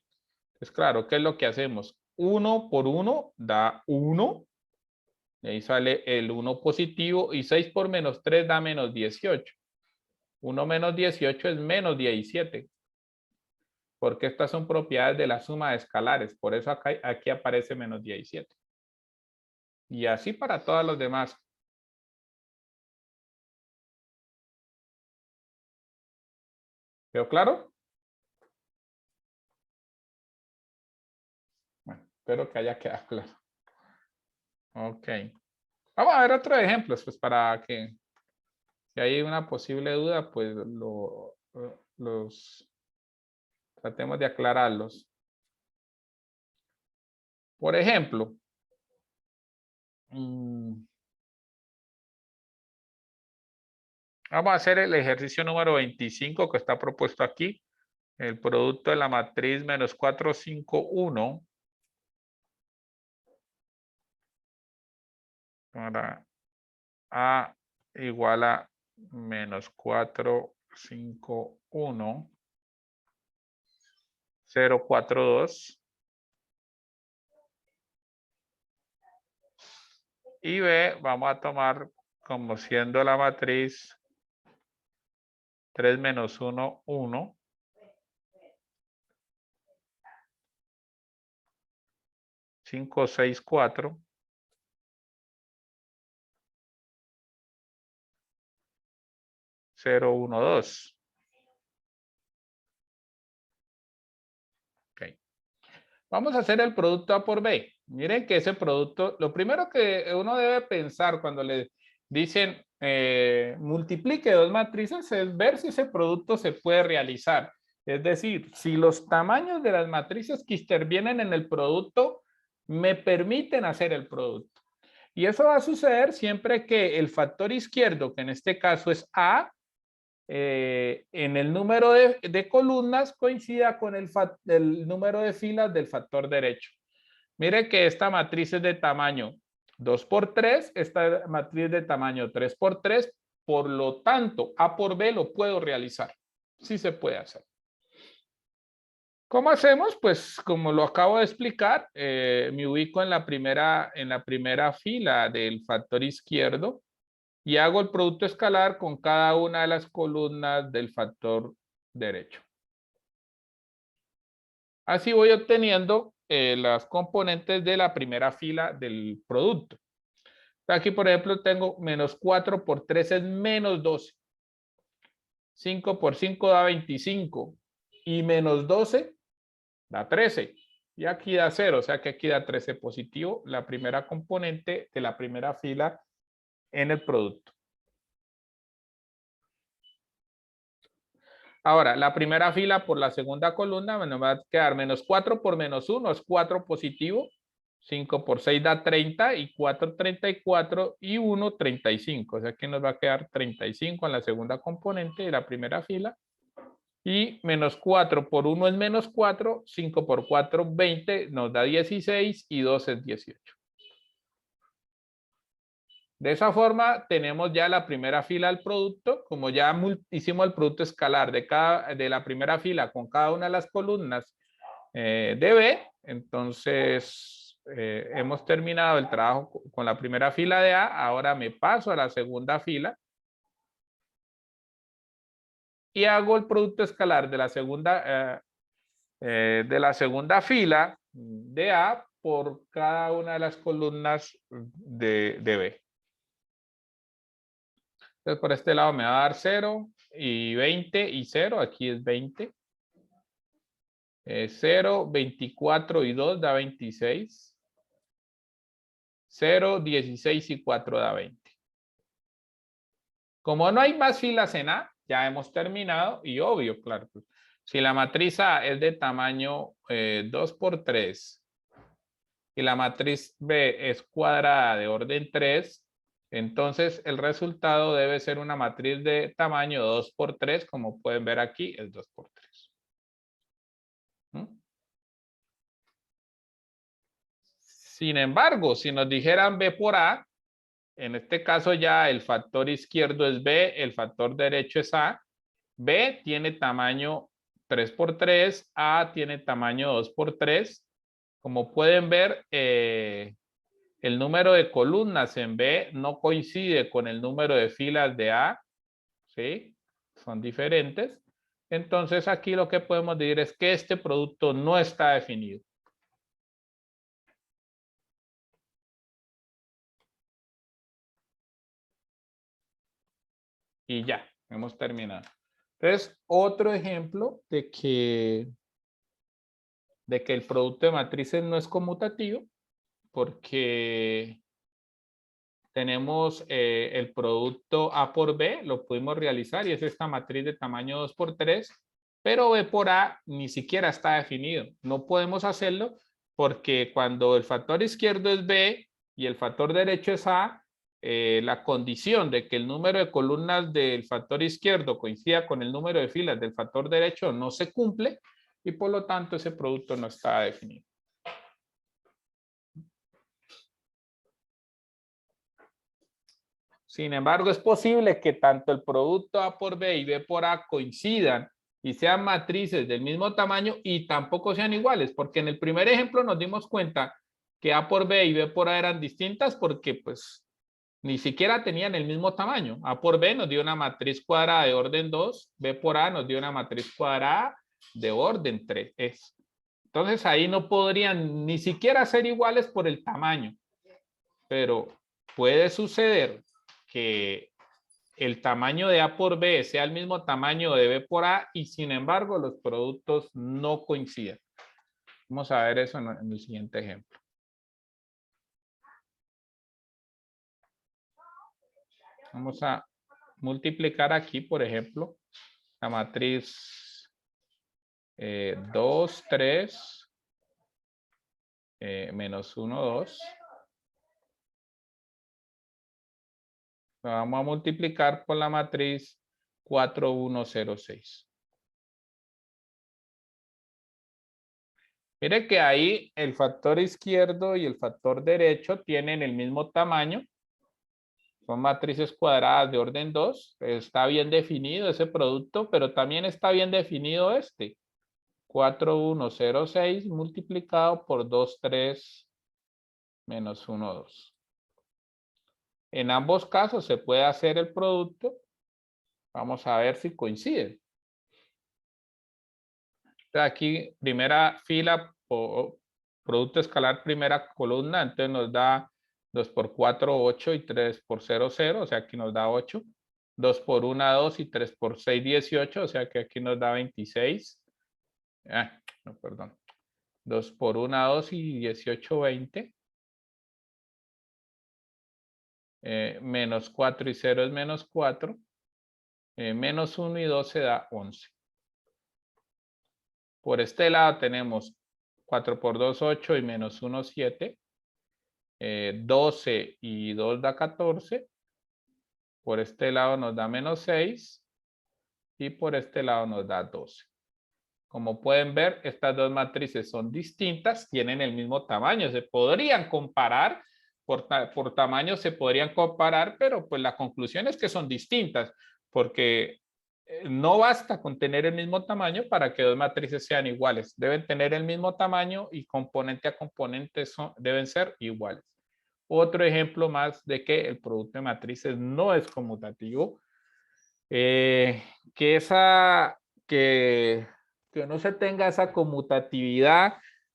Pues claro, ¿qué es lo que hacemos? 1 por 1 da 1. De ahí sale el 1 positivo y 6 por menos 3 da menos 18. 1 menos 18 es menos 17. Porque estas son propiedades de la suma de escalares. Por eso aquí aparece menos 17. Y así para todos los demás. ¿Quedó claro? Bueno, espero que haya quedado claro. Ok. Vamos a ver otros ejemplos, pues para que si hay una posible duda, pues los tratemos de aclararlos. Por ejemplo, vamos a hacer el ejercicio número 25 que está propuesto aquí. El producto de la matriz menos 4, 5, 1. Para A igual a menos 4, 5, 1. 0, 4, 2. Y B vamos a tomar como siendo la matriz 3 menos 1, 1. 5, 6, 4. 0, 1, 2. Ok. Vamos a hacer el producto A por B. Miren que ese producto, lo primero que uno debe pensar cuando le dicen multiplique dos matrices es ver si ese producto se puede realizar. Es decir, si los tamaños de las matrices que intervienen en el producto me permiten hacer el producto. Y eso va a suceder siempre que el factor izquierdo, que en este caso es A, en el número de columnas coincida con el número de filas del factor derecho. Mire que esta matriz es de tamaño 2 por 3, esta matriz de tamaño 3 por 3, por lo tanto, A por B lo puedo realizar. Sí se puede hacer. ¿Cómo hacemos? Pues como lo acabo de explicar, me ubico en la primera fila del factor izquierdo y hago el producto escalar con cada una de las columnas del factor derecho. Así voy obteniendo las componentes de la primera fila del producto. Aquí, por ejemplo, tengo menos 4 por 3 es menos 12. 5 por 5 da 25. Y menos 12 da 13. Y aquí da 0, o sea que aquí da 13 positivo, la primera componente de la primera fila en el producto. Ahora, la primera fila por la segunda columna nos va a quedar menos 4 por menos 1 es 4 positivo. 5 por 6 da 30 y 4, 34 y 1, 35. O sea que nos va a quedar 35 en la segunda componente de la primera fila. Y menos 4 por 1 es menos 4, 5 por 4, 20, nos da 16 y 2 es 18. De esa forma tenemos ya la primera fila del producto, como ya hicimos el producto escalar de la primera fila con cada una de las columnas de B, entonces hemos terminado el trabajo con la primera fila de A, ahora me paso a la segunda fila y hago el producto escalar de la segunda fila de A por cada una de las columnas de B. Entonces, por este lado me va a dar 0 y 20 y 0. Aquí es 20. 0, 24 y 2 da 26. 0, 16 y 4 da 20. Como no hay más filas en A, ya hemos terminado y obvio, claro. Si la matriz A es de tamaño 2 por 3 y la matriz B es cuadrada de orden 3, entonces el resultado debe ser una matriz de tamaño 2 por 3, como pueden ver aquí, es 2 por 3. Sin embargo, si nos dijeran B por A, en este caso ya el factor izquierdo es B, el factor derecho es A. B tiene tamaño 3 por 3, A tiene tamaño 2 por 3. Como pueden ver, el número de columnas en B no coincide con el número de filas de A, ¿sí? Son diferentes. Entonces aquí lo que podemos decir es que este producto no está definido. Y ya, hemos terminado. Entonces, otro ejemplo de que el producto de matrices no es conmutativo, porque tenemos el producto A por B, lo pudimos realizar y es esta matriz de tamaño 2 por 3, pero B por A ni siquiera está definido. No podemos hacerlo porque cuando el factor izquierdo es B y el factor derecho es A, la condición de que el número de columnas del factor izquierdo coincida con el número de filas del factor derecho no se cumple y por lo tanto ese producto no está definido. Sin embargo, es posible que tanto el producto A por B y B por A coincidan y sean matrices del mismo tamaño y tampoco sean iguales, porque en el primer ejemplo nos dimos cuenta que A por B y B por A eran distintas porque pues ni siquiera tenían el mismo tamaño. A por B nos dio una matriz cuadrada de orden 2, B por A nos dio una matriz cuadrada de orden 3. Entonces ahí no podrían ni siquiera ser iguales por el tamaño, pero puede suceder que el tamaño de A por B sea el mismo tamaño de B por A y sin embargo los productos no coinciden. Vamos a ver eso en el siguiente ejemplo. Vamos a multiplicar aquí, por ejemplo, la matriz 2, 3, menos 1, 2. Lo vamos a multiplicar por la matriz 4, 1, 0, 6. Mire que ahí el factor izquierdo y el factor derecho tienen el mismo tamaño. Son matrices cuadradas de orden 2. Está bien definido ese producto, pero también está bien definido este. 4, 1, 0, 6 multiplicado por 2, 3, menos 1, 2. En ambos casos se puede hacer el producto. Vamos a ver si coinciden. Aquí, primera fila, producto escalar, primera columna, entonces nos da 2 por 4, 8 y 3 por 0, 0, o sea, aquí nos da 8. 2 por 1, 2 y 3 por 6, 18, o sea que aquí nos da 26. No, perdón. 2 por 1, 2 y 18, 20. Menos 4 y 0 es menos 4. Menos 1 y 12 da 11. Por este lado tenemos 4 por 2, 8 y menos 1, 7. 12 y 2 da 14. Por este lado nos da menos 6. Y por este lado nos da 12. Como pueden ver, estas dos matrices son distintas, tienen el mismo tamaño. Se podrían comparar, por tamaño se podrían comparar, pero pues la conclusión es que son distintas, porque no basta con tener el mismo tamaño para que dos matrices sean iguales. Deben tener el mismo tamaño y componente a componente deben ser iguales. Otro ejemplo más de que el producto de matrices no es conmutativo. Que no se tenga esa conmutatividad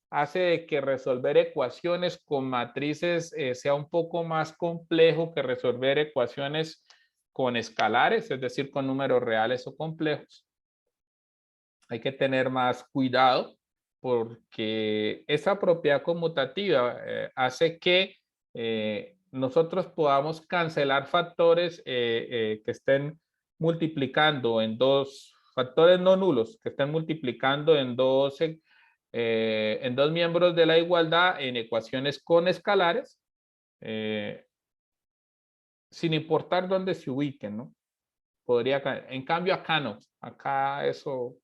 hace de que resolver ecuaciones con matrices sea un poco más complejo que resolver ecuaciones con escalares, es decir, con números reales o complejos. Hay que tener más cuidado porque esa propiedad conmutativa hace que nosotros podamos cancelar factores que estén multiplicando en dos, factores no nulos, que estén multiplicando en dos miembros de la igualdad en ecuaciones con escalares, sin importar dónde se ubiquen, ¿no? En cambio acá no, acá eso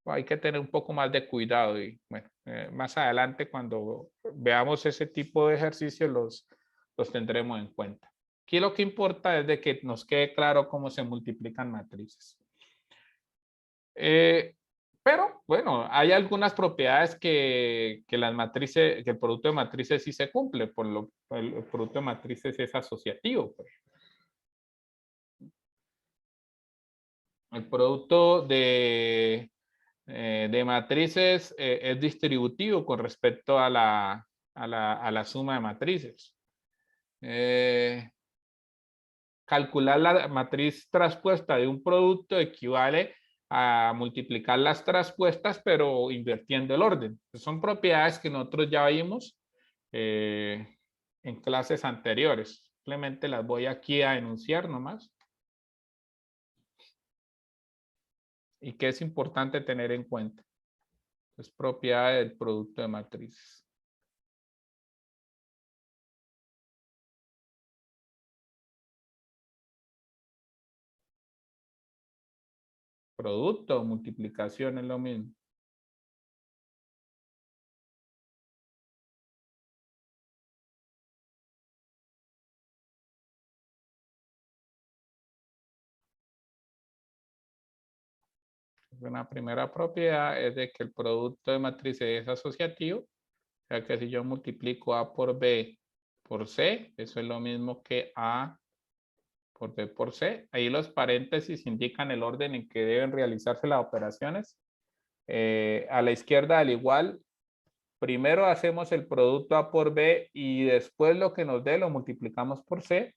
hay que tener un poco más de cuidado y bueno, más adelante cuando veamos ese tipo de ejercicios los tendremos en cuenta. Aquí lo que importa es de que nos quede claro cómo se multiplican matrices. Pero bueno, hay algunas propiedades que las matrices, que el producto de matrices sí se cumple, por lo el producto de matrices es asociativo, pues. El producto de matrices es distributivo con respecto a la suma de matrices. Calcular la matriz traspuesta de un producto equivale a multiplicar las traspuestas, pero invirtiendo el orden. Son propiedades que nosotros ya vimos en clases anteriores. Simplemente las voy aquí a enunciar nomás. Y que es importante tener en cuenta. Es propiedad del producto de matrices. Producto o multiplicación es lo mismo. Una primera propiedad es de que el producto de matrices es asociativo. O sea que si yo multiplico A por B por C, eso es lo mismo que A por B por C. Ahí los paréntesis indican el orden en que deben realizarse las operaciones. A la izquierda al igual, primero hacemos el producto A por B y después lo que nos dé lo multiplicamos por C.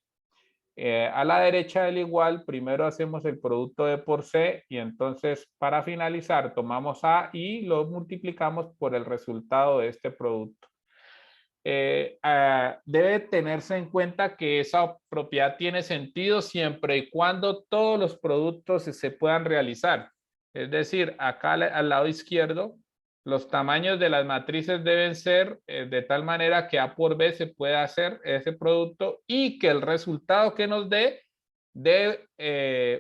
A la derecha del igual, primero hacemos el producto B por C y entonces para finalizar tomamos A y lo multiplicamos por el resultado de este producto. Debe tenerse en cuenta que esa propiedad tiene sentido siempre y cuando todos los productos se puedan realizar. Es decir, acá al lado izquierdo, los tamaños de las matrices deben ser de tal manera que A por B se pueda hacer ese producto y que el resultado que nos dé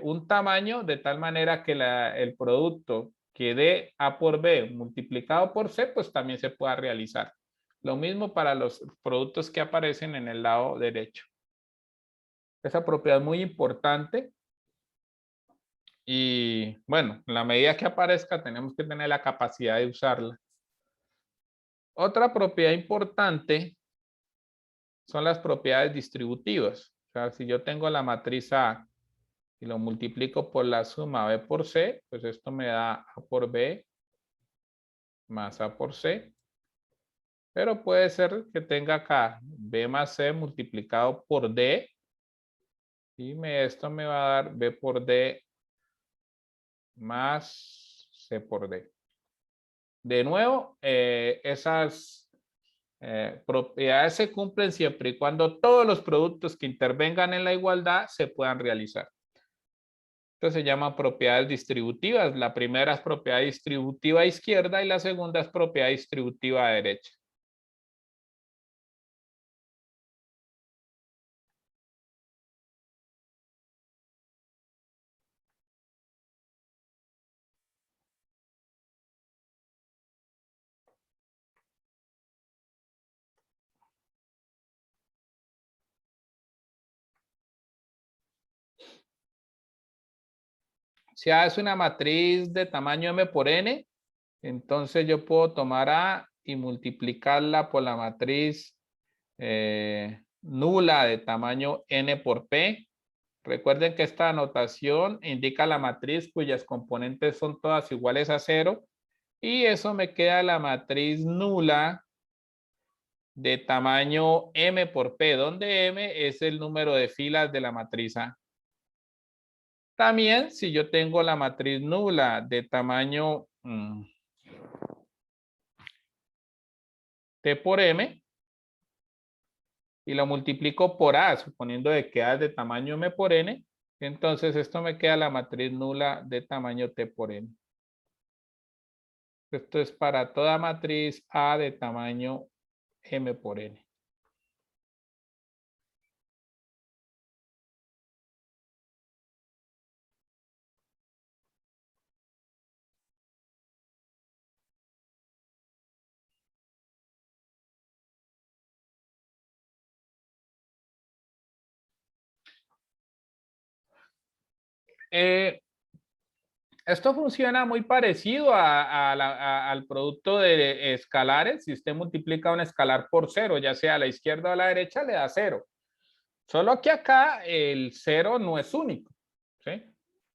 un tamaño de tal manera que el producto que dé A por B multiplicado por C, pues también se pueda realizar. Lo mismo para los productos que aparecen en el lado derecho. Esa propiedad es muy importante. Y bueno, en la medida que aparezca tenemos que tener la capacidad de usarla. Otra propiedad importante son las propiedades distributivas. O sea, si yo tengo la matriz A y lo multiplico por la suma B por C, pues esto me da A por B más A por C. Pero puede ser que tenga acá B más C multiplicado por D. Y esto me va a dar B por D más C por D. De nuevo, esas propiedades se cumplen siempre y cuando todos los productos que intervengan en la igualdad se puedan realizar. Esto se llama propiedades distributivas. La primera es propiedad distributiva a izquierda y la segunda es propiedad distributiva a derecha. Si A es una matriz de tamaño M por N, entonces yo puedo tomar A y multiplicarla por la matriz nula de tamaño N por P. Recuerden que esta notación indica la matriz cuyas componentes son todas iguales a 0. Y eso me queda la matriz nula de tamaño M por P, donde M es el número de filas de la matriz A. También, si yo tengo la matriz nula de tamaño T por M y lo multiplico por A, suponiendo de que A es de tamaño M por N, entonces esto me queda la matriz nula de tamaño T por N. Esto es para toda matriz A de tamaño M por N. Esto funciona muy parecido al producto de escalares. Si usted multiplica un escalar por cero, ya sea a la izquierda o a la derecha, le da cero. Solo que acá el cero no es único, ¿sí?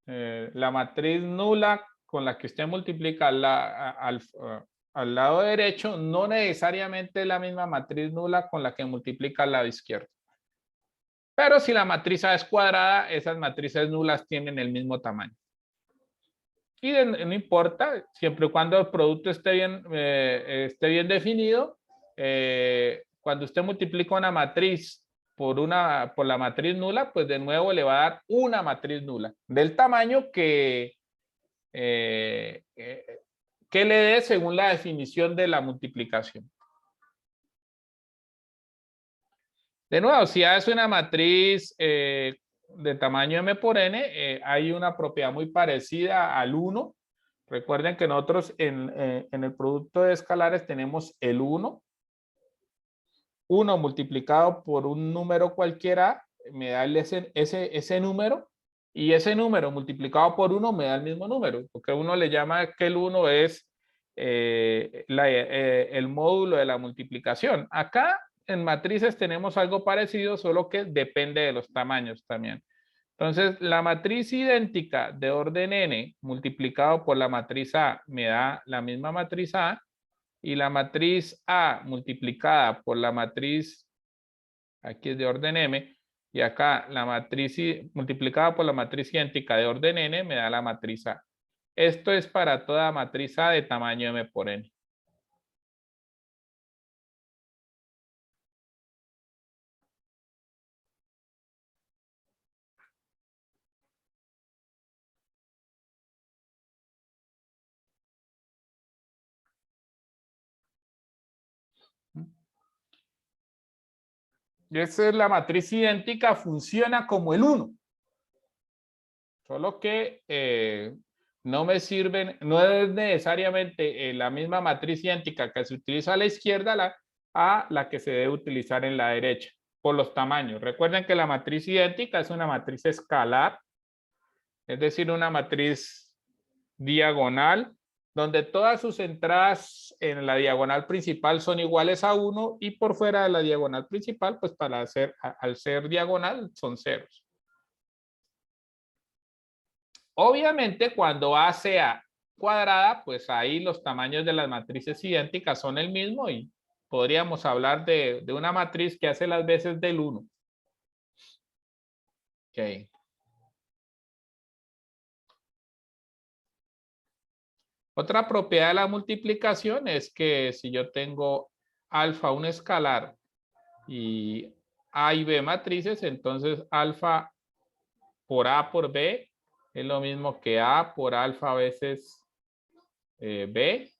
La matriz nula con la que usted multiplica al lado derecho no necesariamente es la misma matriz nula con la que multiplica al lado izquierdo. Pero si la matriz A es cuadrada, esas matrices nulas tienen el mismo tamaño. Y no importa, siempre y cuando el producto esté bien definido, cuando usted multiplica una matriz por la matriz nula, pues de nuevo le va a dar una matriz nula del tamaño que le dé según la definición de la multiplicación. De nuevo, si A es una matriz de tamaño M por N, hay una propiedad muy parecida al 1. Recuerden que nosotros en el producto de escalares tenemos el 1. 1 multiplicado por un número cualquiera me da ese número. Y ese número multiplicado por 1 me da el mismo número. Porque uno le llama que el 1 es el módulo de la multiplicación. Acá en matrices tenemos algo parecido, solo que depende de los tamaños también. Entonces, la matriz idéntica de orden n multiplicado por la matriz A me da la misma matriz A, y la matriz A multiplicada por la matriz, aquí es de orden m, y acá la matriz multiplicada por la matriz idéntica de orden n me da la matriz A. Esto es para toda matriz A de tamaño m por n. Esa es la matriz idéntica, funciona como el 1. Solo que no me sirven, no es necesariamente la misma matriz idéntica que se utiliza a la izquierda a la que se debe utilizar en la derecha, por los tamaños. Recuerden que la matriz idéntica es una matriz escalar, es decir, una matriz diagonal, donde todas sus entradas en la diagonal principal son iguales a 1 y por fuera de la diagonal principal, pues al ser diagonal son ceros. Obviamente, cuando A sea cuadrada, pues ahí los tamaños de las matrices idénticas son el mismo y podríamos hablar de una matriz que hace las veces del 1. Okay. Otra propiedad de la multiplicación es que si yo tengo alfa un escalar y A y B matrices, entonces alfa por A por B es lo mismo que A por alfa veces B.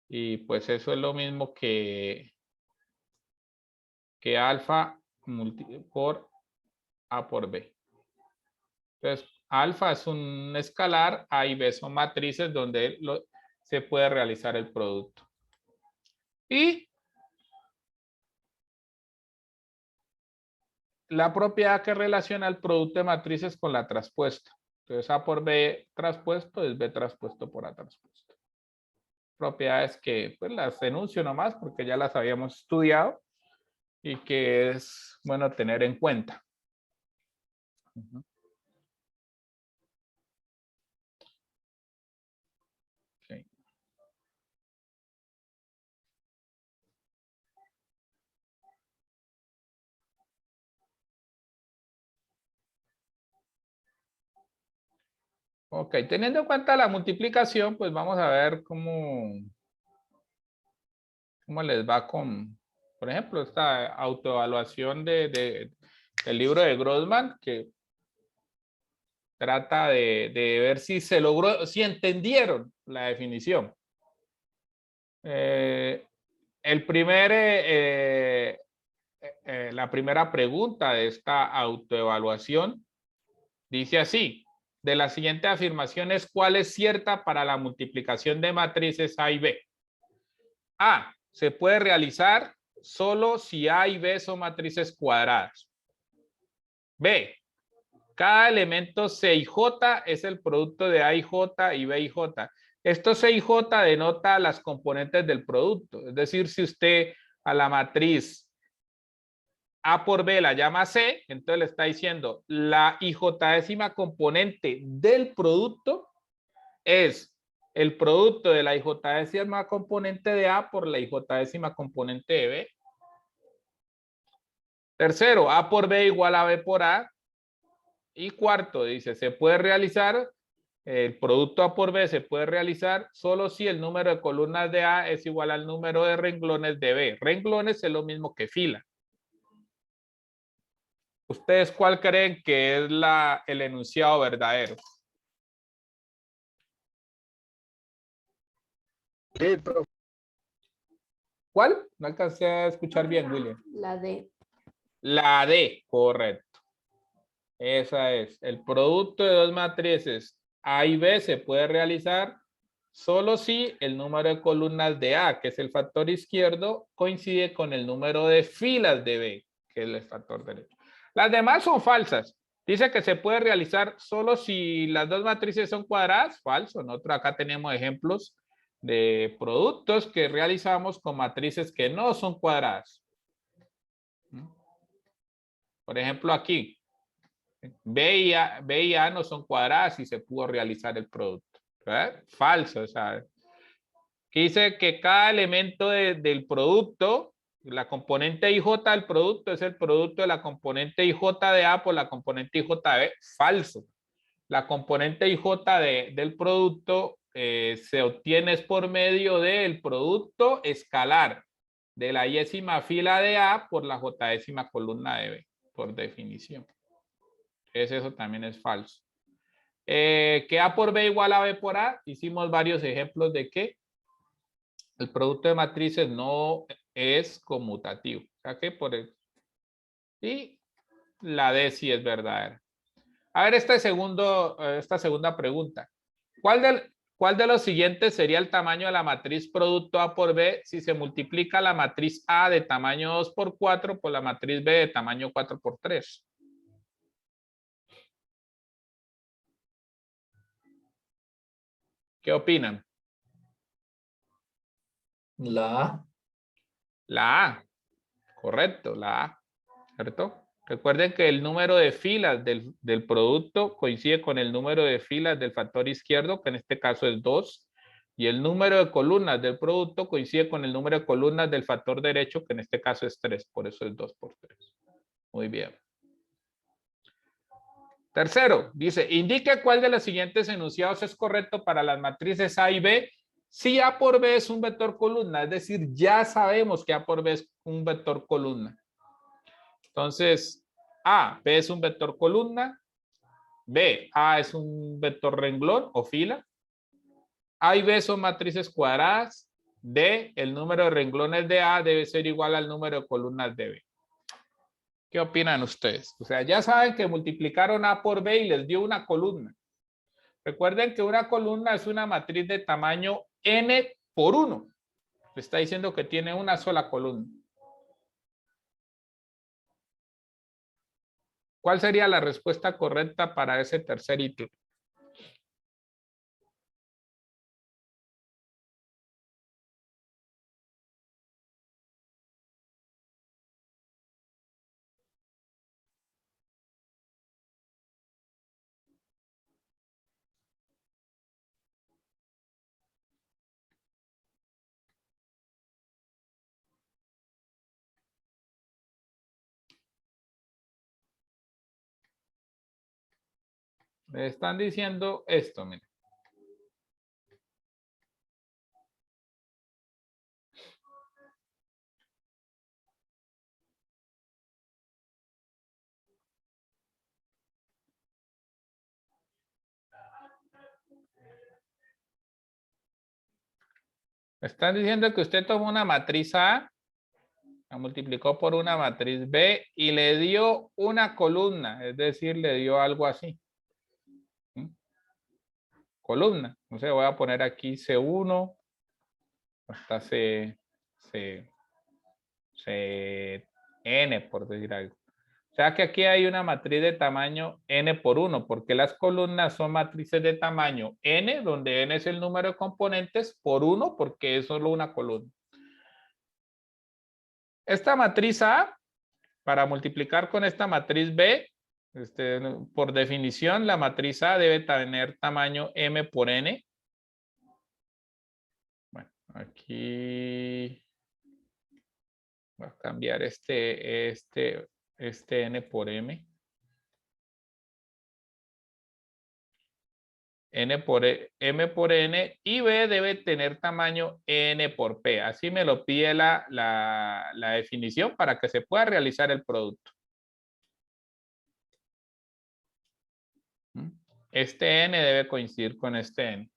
Y pues eso es lo mismo que alfa por A por B. Entonces, alfa es un escalar, A y B son matrices donde se puede realizar el producto. Y la propiedad que relaciona el producto de matrices con la traspuesta. Entonces, A por B traspuesto es B traspuesto por A traspuesto. Propiedades que pues las enuncio nomás porque ya las habíamos estudiado y que es bueno tener en cuenta. Okay. Ok, teniendo en cuenta la multiplicación, pues vamos a ver ¿Cómo les va con, por ejemplo, esta autoevaluación del libro de Grossman, que trata de ver si se logró, si entendieron la definición? La primera pregunta de esta autoevaluación dice así: de las siguientes afirmaciones, ¿cuál es cierta para la multiplicación de matrices A y B? A, se puede realizar solo si A y B son matrices cuadradas. B, cada elemento C y J es el producto de A y J y B y J. Esto C y J denota las componentes del producto. Es decir, si usted a la matriz A por B la llama C, entonces le está diciendo la ijésima componente del producto es el producto de la ijésima componente de A por la ijésima componente de B. Tercero, A por B igual a B por A. Y cuarto, dice, se puede realizar, el producto A por B se puede realizar solo si el número de columnas de A es igual al número de renglones de B. Renglones es lo mismo que fila. ¿Ustedes cuál creen que es el enunciado verdadero? ¿Cuál? No alcancé a escuchar bien, William. La D. La D, correcto. Esa es. El producto de dos matrices A y B se puede realizar solo si el número de columnas de A, que es el factor izquierdo, coincide con el número de filas de B, que es el factor derecho. Las demás son falsas. Dice que se puede realizar solo si las dos matrices son cuadradas. Falso. Nosotros acá tenemos ejemplos de productos que realizamos con matrices que no son cuadradas. Por ejemplo, aquí, B y A no son cuadradas y se pudo realizar el producto. ¿Verdad? Falso. O sea, que dice que cada elemento del producto, la componente IJ del producto es el producto de la componente IJ de A por la componente IJ de B. Falso. La componente IJ del producto se obtiene por medio del producto escalar de la yésima fila de A por la jésima columna de B, por definición. Entonces eso también es falso. Que A por B igual a B por A, hicimos varios ejemplos de que el producto de matrices no es conmutativo. O sea que por el... Y la D sí es verdadera. A ver, esta segunda pregunta. ¿Cuál de los siguientes sería el tamaño de la matriz producto A por B si se multiplica la matriz A de tamaño 2 por 4 por la matriz B de tamaño 4 por 3? ¿Qué opinan? La A. La A. Correcto, la A. ¿Cierto? Recuerden que el número de filas del producto coincide con el número de filas del factor izquierdo, que en este caso es 2, y el número de columnas del producto coincide con el número de columnas del factor derecho, que en este caso es 3, por eso es 2 por 3. Muy bien. Tercero, dice, indique cuál de los siguientes enunciados es correcto para las matrices A y B si A por B es un vector columna, es decir, ya sabemos que A por B es un vector columna. Entonces, A, B es un vector columna. B, A es un vector renglón o fila. A y B son matrices cuadradas. D, el número de renglones de A debe ser igual al número de columnas de B. ¿Qué opinan ustedes? O sea, ya saben que multiplicaron A por B y les dio una columna. Recuerden que una columna es una matriz de tamaño n por 1. Le está diciendo que tiene una sola columna. ¿Cuál sería la respuesta correcta para ese tercer ítem? Le están diciendo esto, miren. Están diciendo que usted tomó una matriz A, la multiplicó por una matriz B y le dio una columna, es decir, le dio algo así. ¿Mm? Columna. No sé, voy a poner aquí C1 hasta N, por decir algo. O sea que aquí hay una matriz de tamaño n por 1, porque las columnas son matrices de tamaño n, donde n es el número de componentes, por 1, porque es solo una columna. Esta matriz A, para multiplicar con esta matriz B, por definición, la matriz A debe tener tamaño m por n. Bueno, aquí voy a cambiar este n por m. M por n y B debe tener tamaño n por P. Así me lo pide la definición para que se pueda realizar el producto. Este n debe coincidir con este n.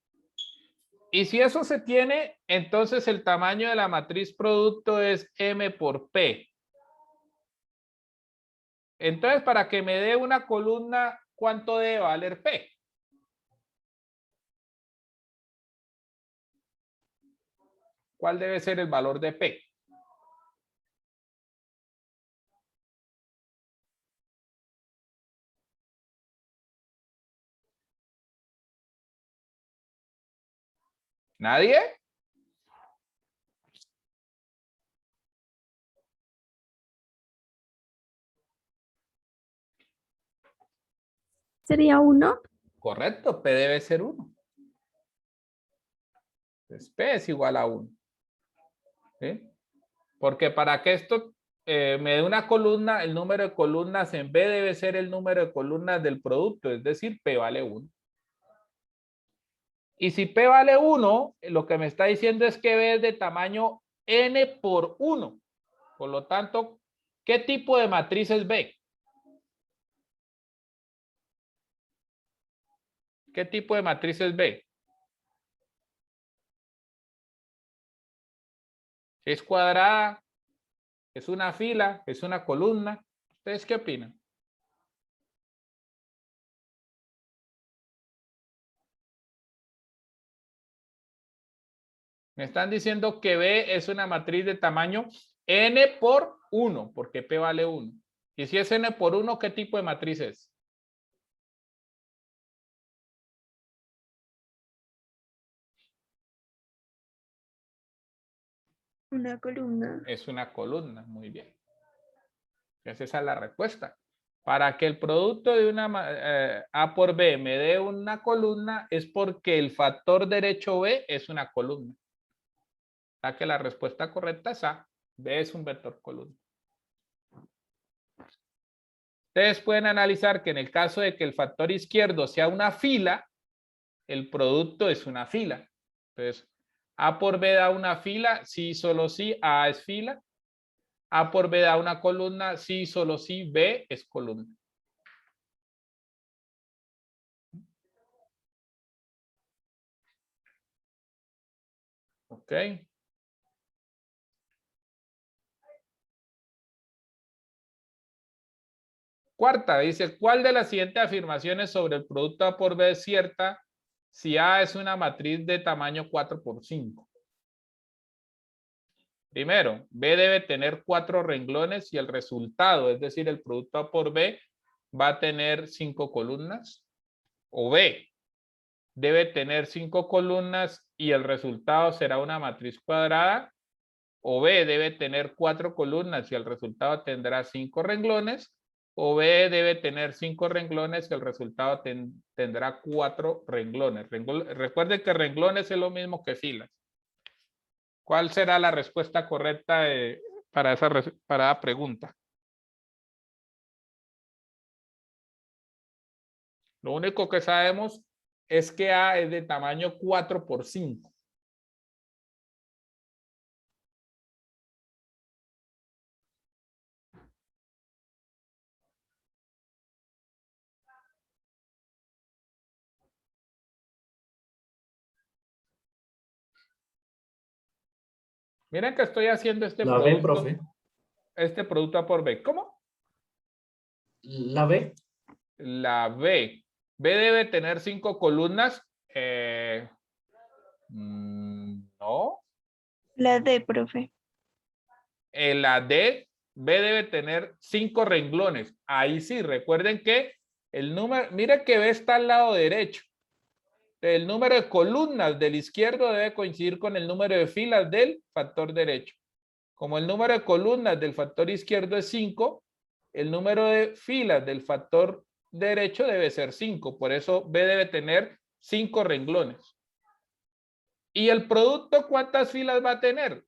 Y si eso se tiene, entonces el tamaño de la matriz producto es m por P. Entonces, para que me dé una columna, ¿cuánto debe valer P? ¿Cuál debe ser el valor de P? ¿Nadie? ¿Sería 1? Correcto, P debe ser 1. Entonces, P es igual a 1. ¿Sí? Porque para que esto me dé una columna, el número de columnas en B debe ser el número de columnas del producto, es decir, P vale 1. Y si P vale 1, lo que me está diciendo es que B es de tamaño n por 1. Por lo tanto, ¿qué tipo de matriz es B? ¿Qué tipo de matriz es B? ¿Es cuadrada? ¿Es una fila? ¿Es una columna? ¿Ustedes qué opinan? Me están diciendo que B es una matriz de tamaño n por 1, porque P vale 1. Y si es n por 1, ¿qué tipo de matriz es? Una columna. Es una columna, muy bien. Entonces esa es la respuesta. Para que el producto de una A por B me dé una columna es porque el factor derecho B es una columna. O sea que la respuesta correcta es A. B es un vector columna. Ustedes pueden analizar que en el caso de que el factor izquierdo sea una fila, el producto es una fila. Entonces, A por B da una fila, sí, solo sí, A es fila. A por B da una columna, sí, solo sí, B es columna. Ok. Cuarta, dice, ¿cuál de las siguientes afirmaciones sobre el producto A por B es cierta si A es una matriz de tamaño 4 por 5? Primero, B debe tener 4 renglones y el resultado, es decir, el producto A por B, va a tener 5 columnas. O B, debe tener 5 columnas y el resultado será una matriz cuadrada. O B, debe tener 4 columnas y el resultado tendrá 5 renglones. O B, debe tener 5 renglones y el resultado tendrá 4 renglones. Recuerden que renglones es lo mismo que filas. ¿Cuál será la respuesta correcta para esa pregunta? Lo único que sabemos es que A es de tamaño 4 por 5. Miren que estoy haciendo este La B, producto, profe. este producto A por B. ¿Cómo? La B. La B. B debe tener 5 columnas. No. La D, profe. En la D, B debe tener 5 renglones. Ahí sí, recuerden que el número, mire que B está al lado derecho. El número de columnas del izquierdo debe coincidir con el número de filas del factor derecho. Como el número de columnas del factor izquierdo es 5, el número de filas del factor derecho debe ser 5. Por eso B debe tener 5 renglones. ¿Y el producto cuántas filas va a tener?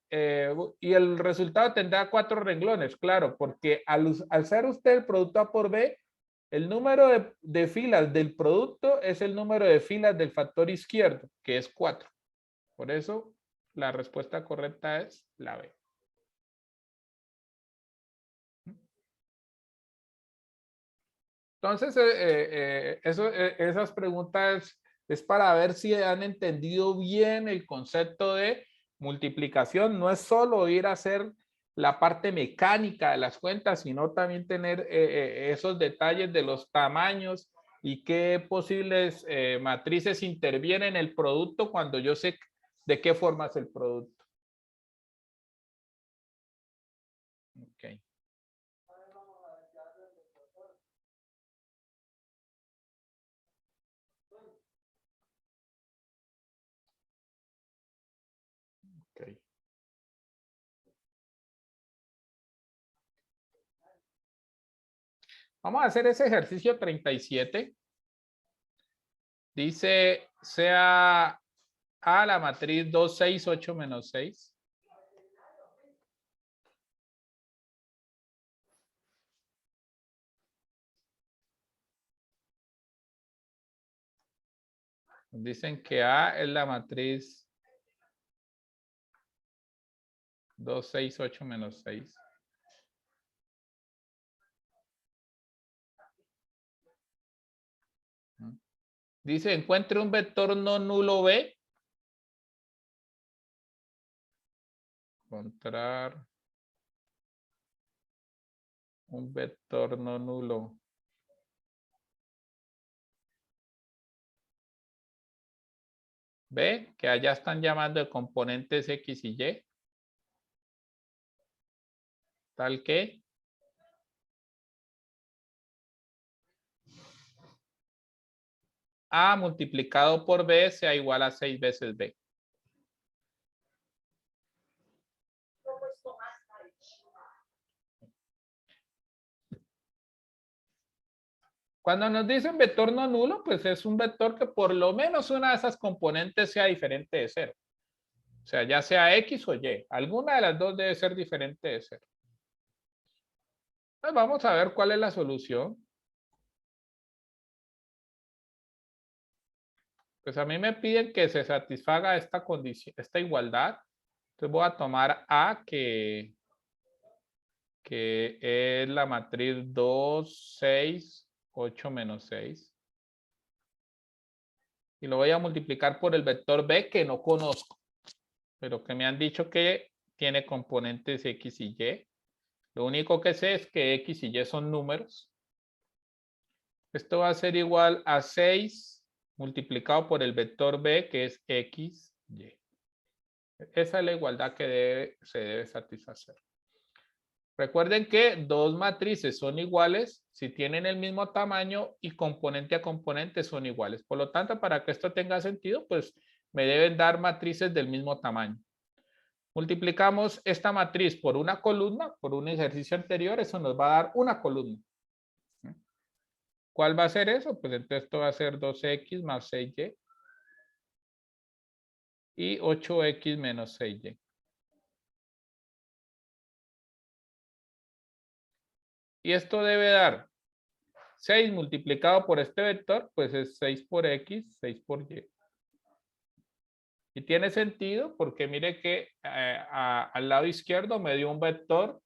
Y el resultado tendrá 4 renglones, claro, porque al ser usted el producto A por B, el número de filas del producto es el número de filas del factor izquierdo, que es 4. Por eso la respuesta correcta es la B. Entonces, esas preguntas es para ver si han entendido bien el concepto de multiplicación. No es solo ir a hacer la parte mecánica de las cuentas, sino también tener esos detalles de los tamaños y qué posibles matrices intervienen en el producto cuando yo sé de qué forma es el producto. Okay. Okay. Vamos a hacer ese ejercicio 37. Dice, sea A la matriz 2, 6, 8, menos 6. Dicen que A es la matriz 2, 6, 8, menos 6. Dice, encuentre un vector no nulo B. Encontrar un vector no nulo. B, que allá están llamando de componentes X y Y. Tal que A multiplicado por B sea igual a 6 veces B. Cuando nos dicen vector no nulo, pues es un vector que por lo menos una de esas componentes sea diferente de 0. O sea, ya sea X o Y. Alguna de las dos debe ser diferente de 0. Pues vamos a ver cuál es la solución. Pues a mí me piden que se satisfaga esta condición, esta igualdad. Entonces voy a tomar A que es la matriz 2, 6, 8, menos 6. Y lo voy a multiplicar por el vector B que no conozco, pero que me han dicho que tiene componentes X y Y. Lo único que sé es que X y Y son números. Esto va a ser igual a 6 multiplicado por el vector B, que es X, Y. Esa es la igualdad que se debe satisfacer. Recuerden que dos matrices son iguales si tienen el mismo tamaño y componente a componente son iguales. Por lo tanto, para que esto tenga sentido, pues me deben dar matrices del mismo tamaño. Multiplicamos esta matriz por una columna, por un ejercicio anterior, eso nos va a dar una columna. ¿Cuál va a ser eso? Pues entonces esto va a ser 2x más 6y y 8x menos 6y. Y esto debe dar 6 multiplicado por este vector, pues es 6 por x, 6 por y. Y tiene sentido porque mire que al lado izquierdo me dio un vector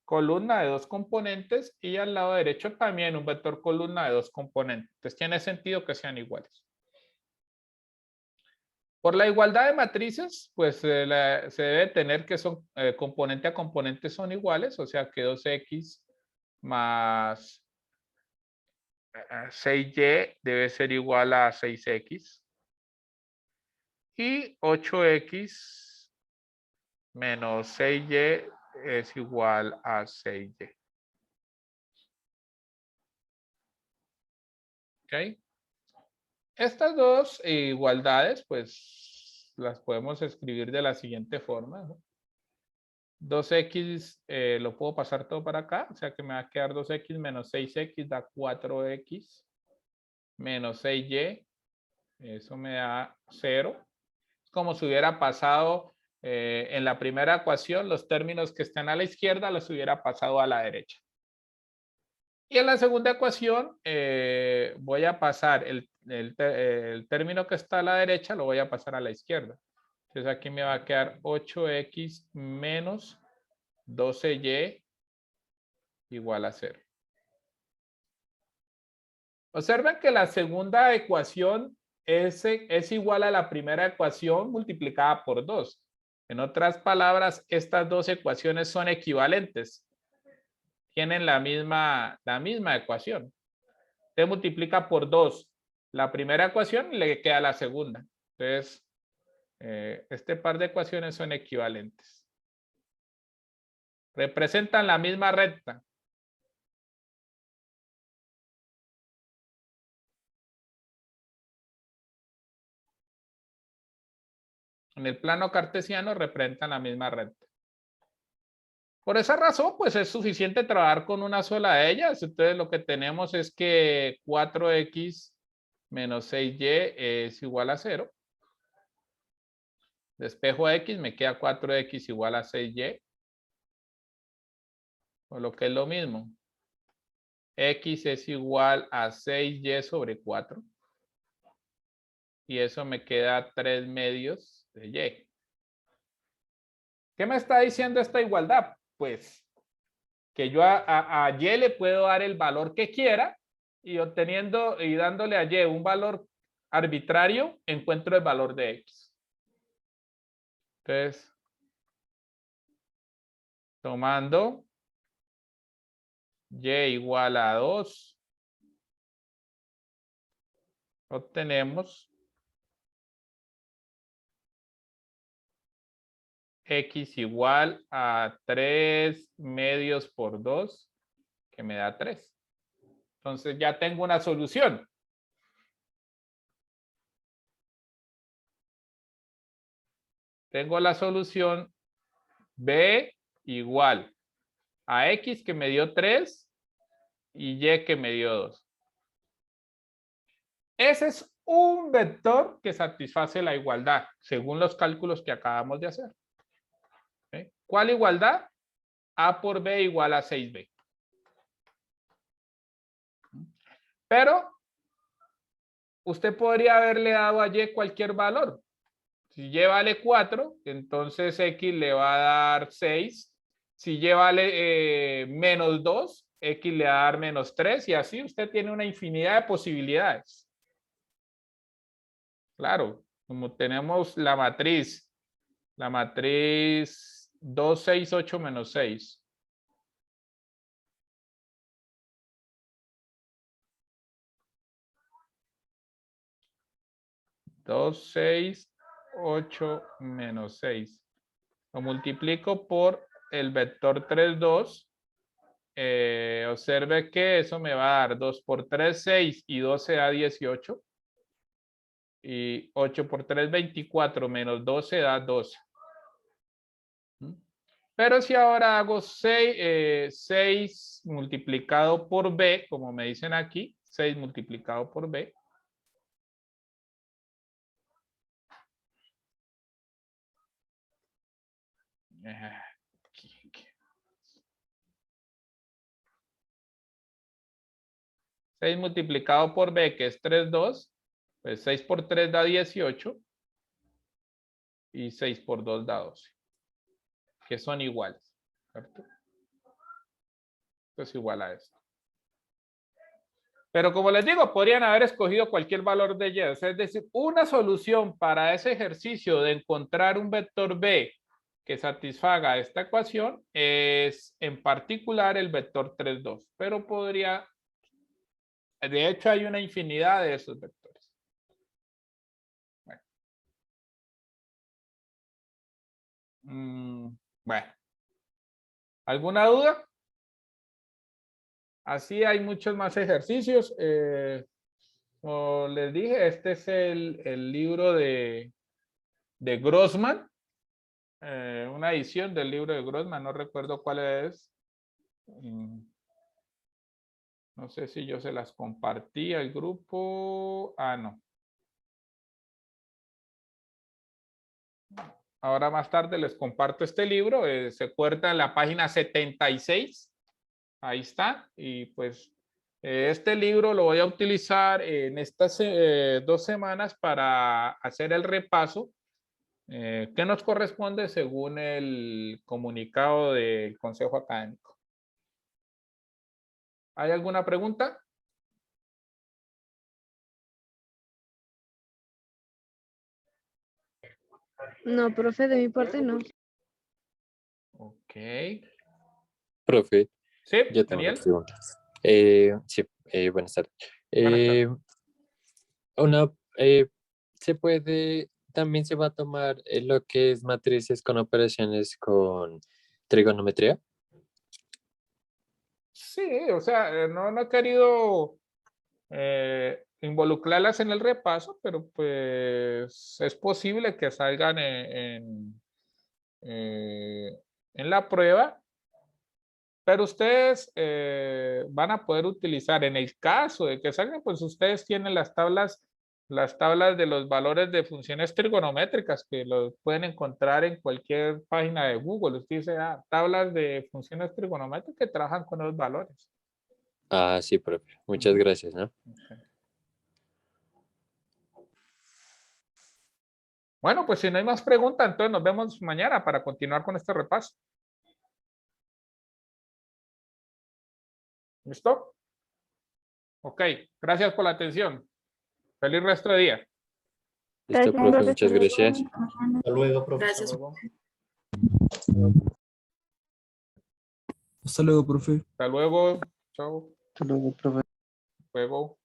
columna de 2 componentes y al lado derecho también un vector columna de 2 componentes. Entonces tiene sentido que sean iguales. Por la igualdad de matrices, pues se debe tener que son componente a componente son iguales, o sea que 2x más 6y debe ser igual a 6x. Y 8x menos 6y es igual a 6y. ¿Ok? Estas dos igualdades, pues las podemos escribir de la siguiente forma, ¿no? 2x lo puedo pasar todo para acá, o sea que me va a quedar 2x menos 6x da 4x menos 6y, eso me da 0. Como si hubiera pasado en la primera ecuación, los términos que están a la izquierda los hubiera pasado a la derecha. Y en la segunda ecuación voy a pasar el término que está a la derecha, lo voy a pasar a la izquierda. Entonces aquí me va a quedar 8x menos 12y igual a 0. Observen que la segunda ecuación es igual a la primera ecuación multiplicada por 2. En otras palabras, estas dos ecuaciones son equivalentes. Tienen la misma ecuación. Se multiplica por 2 la primera ecuación y le queda la segunda. Entonces, este par de ecuaciones son equivalentes. Representan la misma recta. En el plano cartesiano representan la misma recta. Por esa razón, pues es suficiente trabajar con una sola de ellas. Entonces lo que tenemos es que 4x menos 6y es igual a 0. Despejo x, me queda 4x igual a 6y. O lo que es lo mismo. X es igual a 6y sobre 4. Y eso me queda 3 medios de y. ¿Qué me está diciendo esta igualdad? Pues que yo a y le puedo dar el valor que quiera y obteniendo y dándole a y un valor arbitrario, encuentro el valor de x. Entonces, tomando y igual a 2, obtenemos x igual a 3 medios por 2, que me da 3. Entonces ya tengo una solución. Tengo la solución b igual a x que me dio 3 y y que me dio 2. Ese es un vector que satisface la igualdad, según los cálculos que acabamos de hacer. ¿Okay? ¿Cuál igualdad? A por b igual a 6b. Pero usted podría haberle dado a y cualquier valor. Si y vale 4, entonces x le va a dar 6. Si y vale menos 2, x le va a dar menos 3. Y así usted tiene una infinidad de posibilidades. Claro, como tenemos la matriz 2, 6, 8 menos 6. Dos, 6, 8 menos 6. Lo multiplico por el vector 3, 2. Observe que eso me va a dar 2 por 3, 6 y 12 da 18. Y 8 por 3, 24 menos 12 da 12. Pero si ahora hago 6 multiplicado por b, como me dicen aquí, 6 multiplicado por b. ¿6 multiplicado por b, que es 3, 2? Pues 6 por 3 da 18. Y 6 por 2 da 12. Que son iguales. ¿Cierto? Esto es igual a esto. Pero como les digo, podrían haber escogido cualquier valor de y. O sea, es decir, una solución para ese ejercicio de encontrar un vector b que satisfaga esta ecuación es en particular el vector 3, 2. Pero podría, de hecho hay una infinidad de esos vectores. Bueno. ¿Alguna duda? Así hay muchos más ejercicios. Como les dije, este es el libro de Grossman. Una edición del libro de Grossman, no recuerdo cuál es. No sé si yo se las compartí al grupo. Ah, no. Ahora más tarde les comparto este libro. Se cuenta en la página 76. Ahí está. Y pues este libro lo voy a utilizar en estas 2 semanas para hacer el repaso que nos corresponde según el comunicado del Consejo Académico. ¿Hay alguna pregunta? No, profe, de mi parte no. Ok. Profe, Sí, yo tengo Daniel. unas preguntas. Sí, buenas tardes. Buenas tardes. También se va a tomar lo que es matrices con operaciones con trigonometría. Sí, o sea, no he querido involucrarlas en el repaso, pero pues es posible que salgan en la prueba. Pero ustedes van a poder utilizar, en el caso de que salgan, pues ustedes tienen las tablas de los valores de funciones trigonométricas que lo pueden encontrar en cualquier página de Google. Usted dice, tablas de funciones trigonométricas que trabajan con los valores. Ah, sí, profe. Muchas gracias, ¿no? Okay. Bueno, pues si no hay más preguntas, entonces nos vemos mañana para continuar con este repaso. ¿Listo? Ok, gracias por la atención. Feliz resto de día. Listo, Gracias, profe. Muchas profesor. gracias. Hasta luego, profe. Hasta luego. Hasta luego, profe. Hasta luego. Chao. Hasta luego, profe. Luego.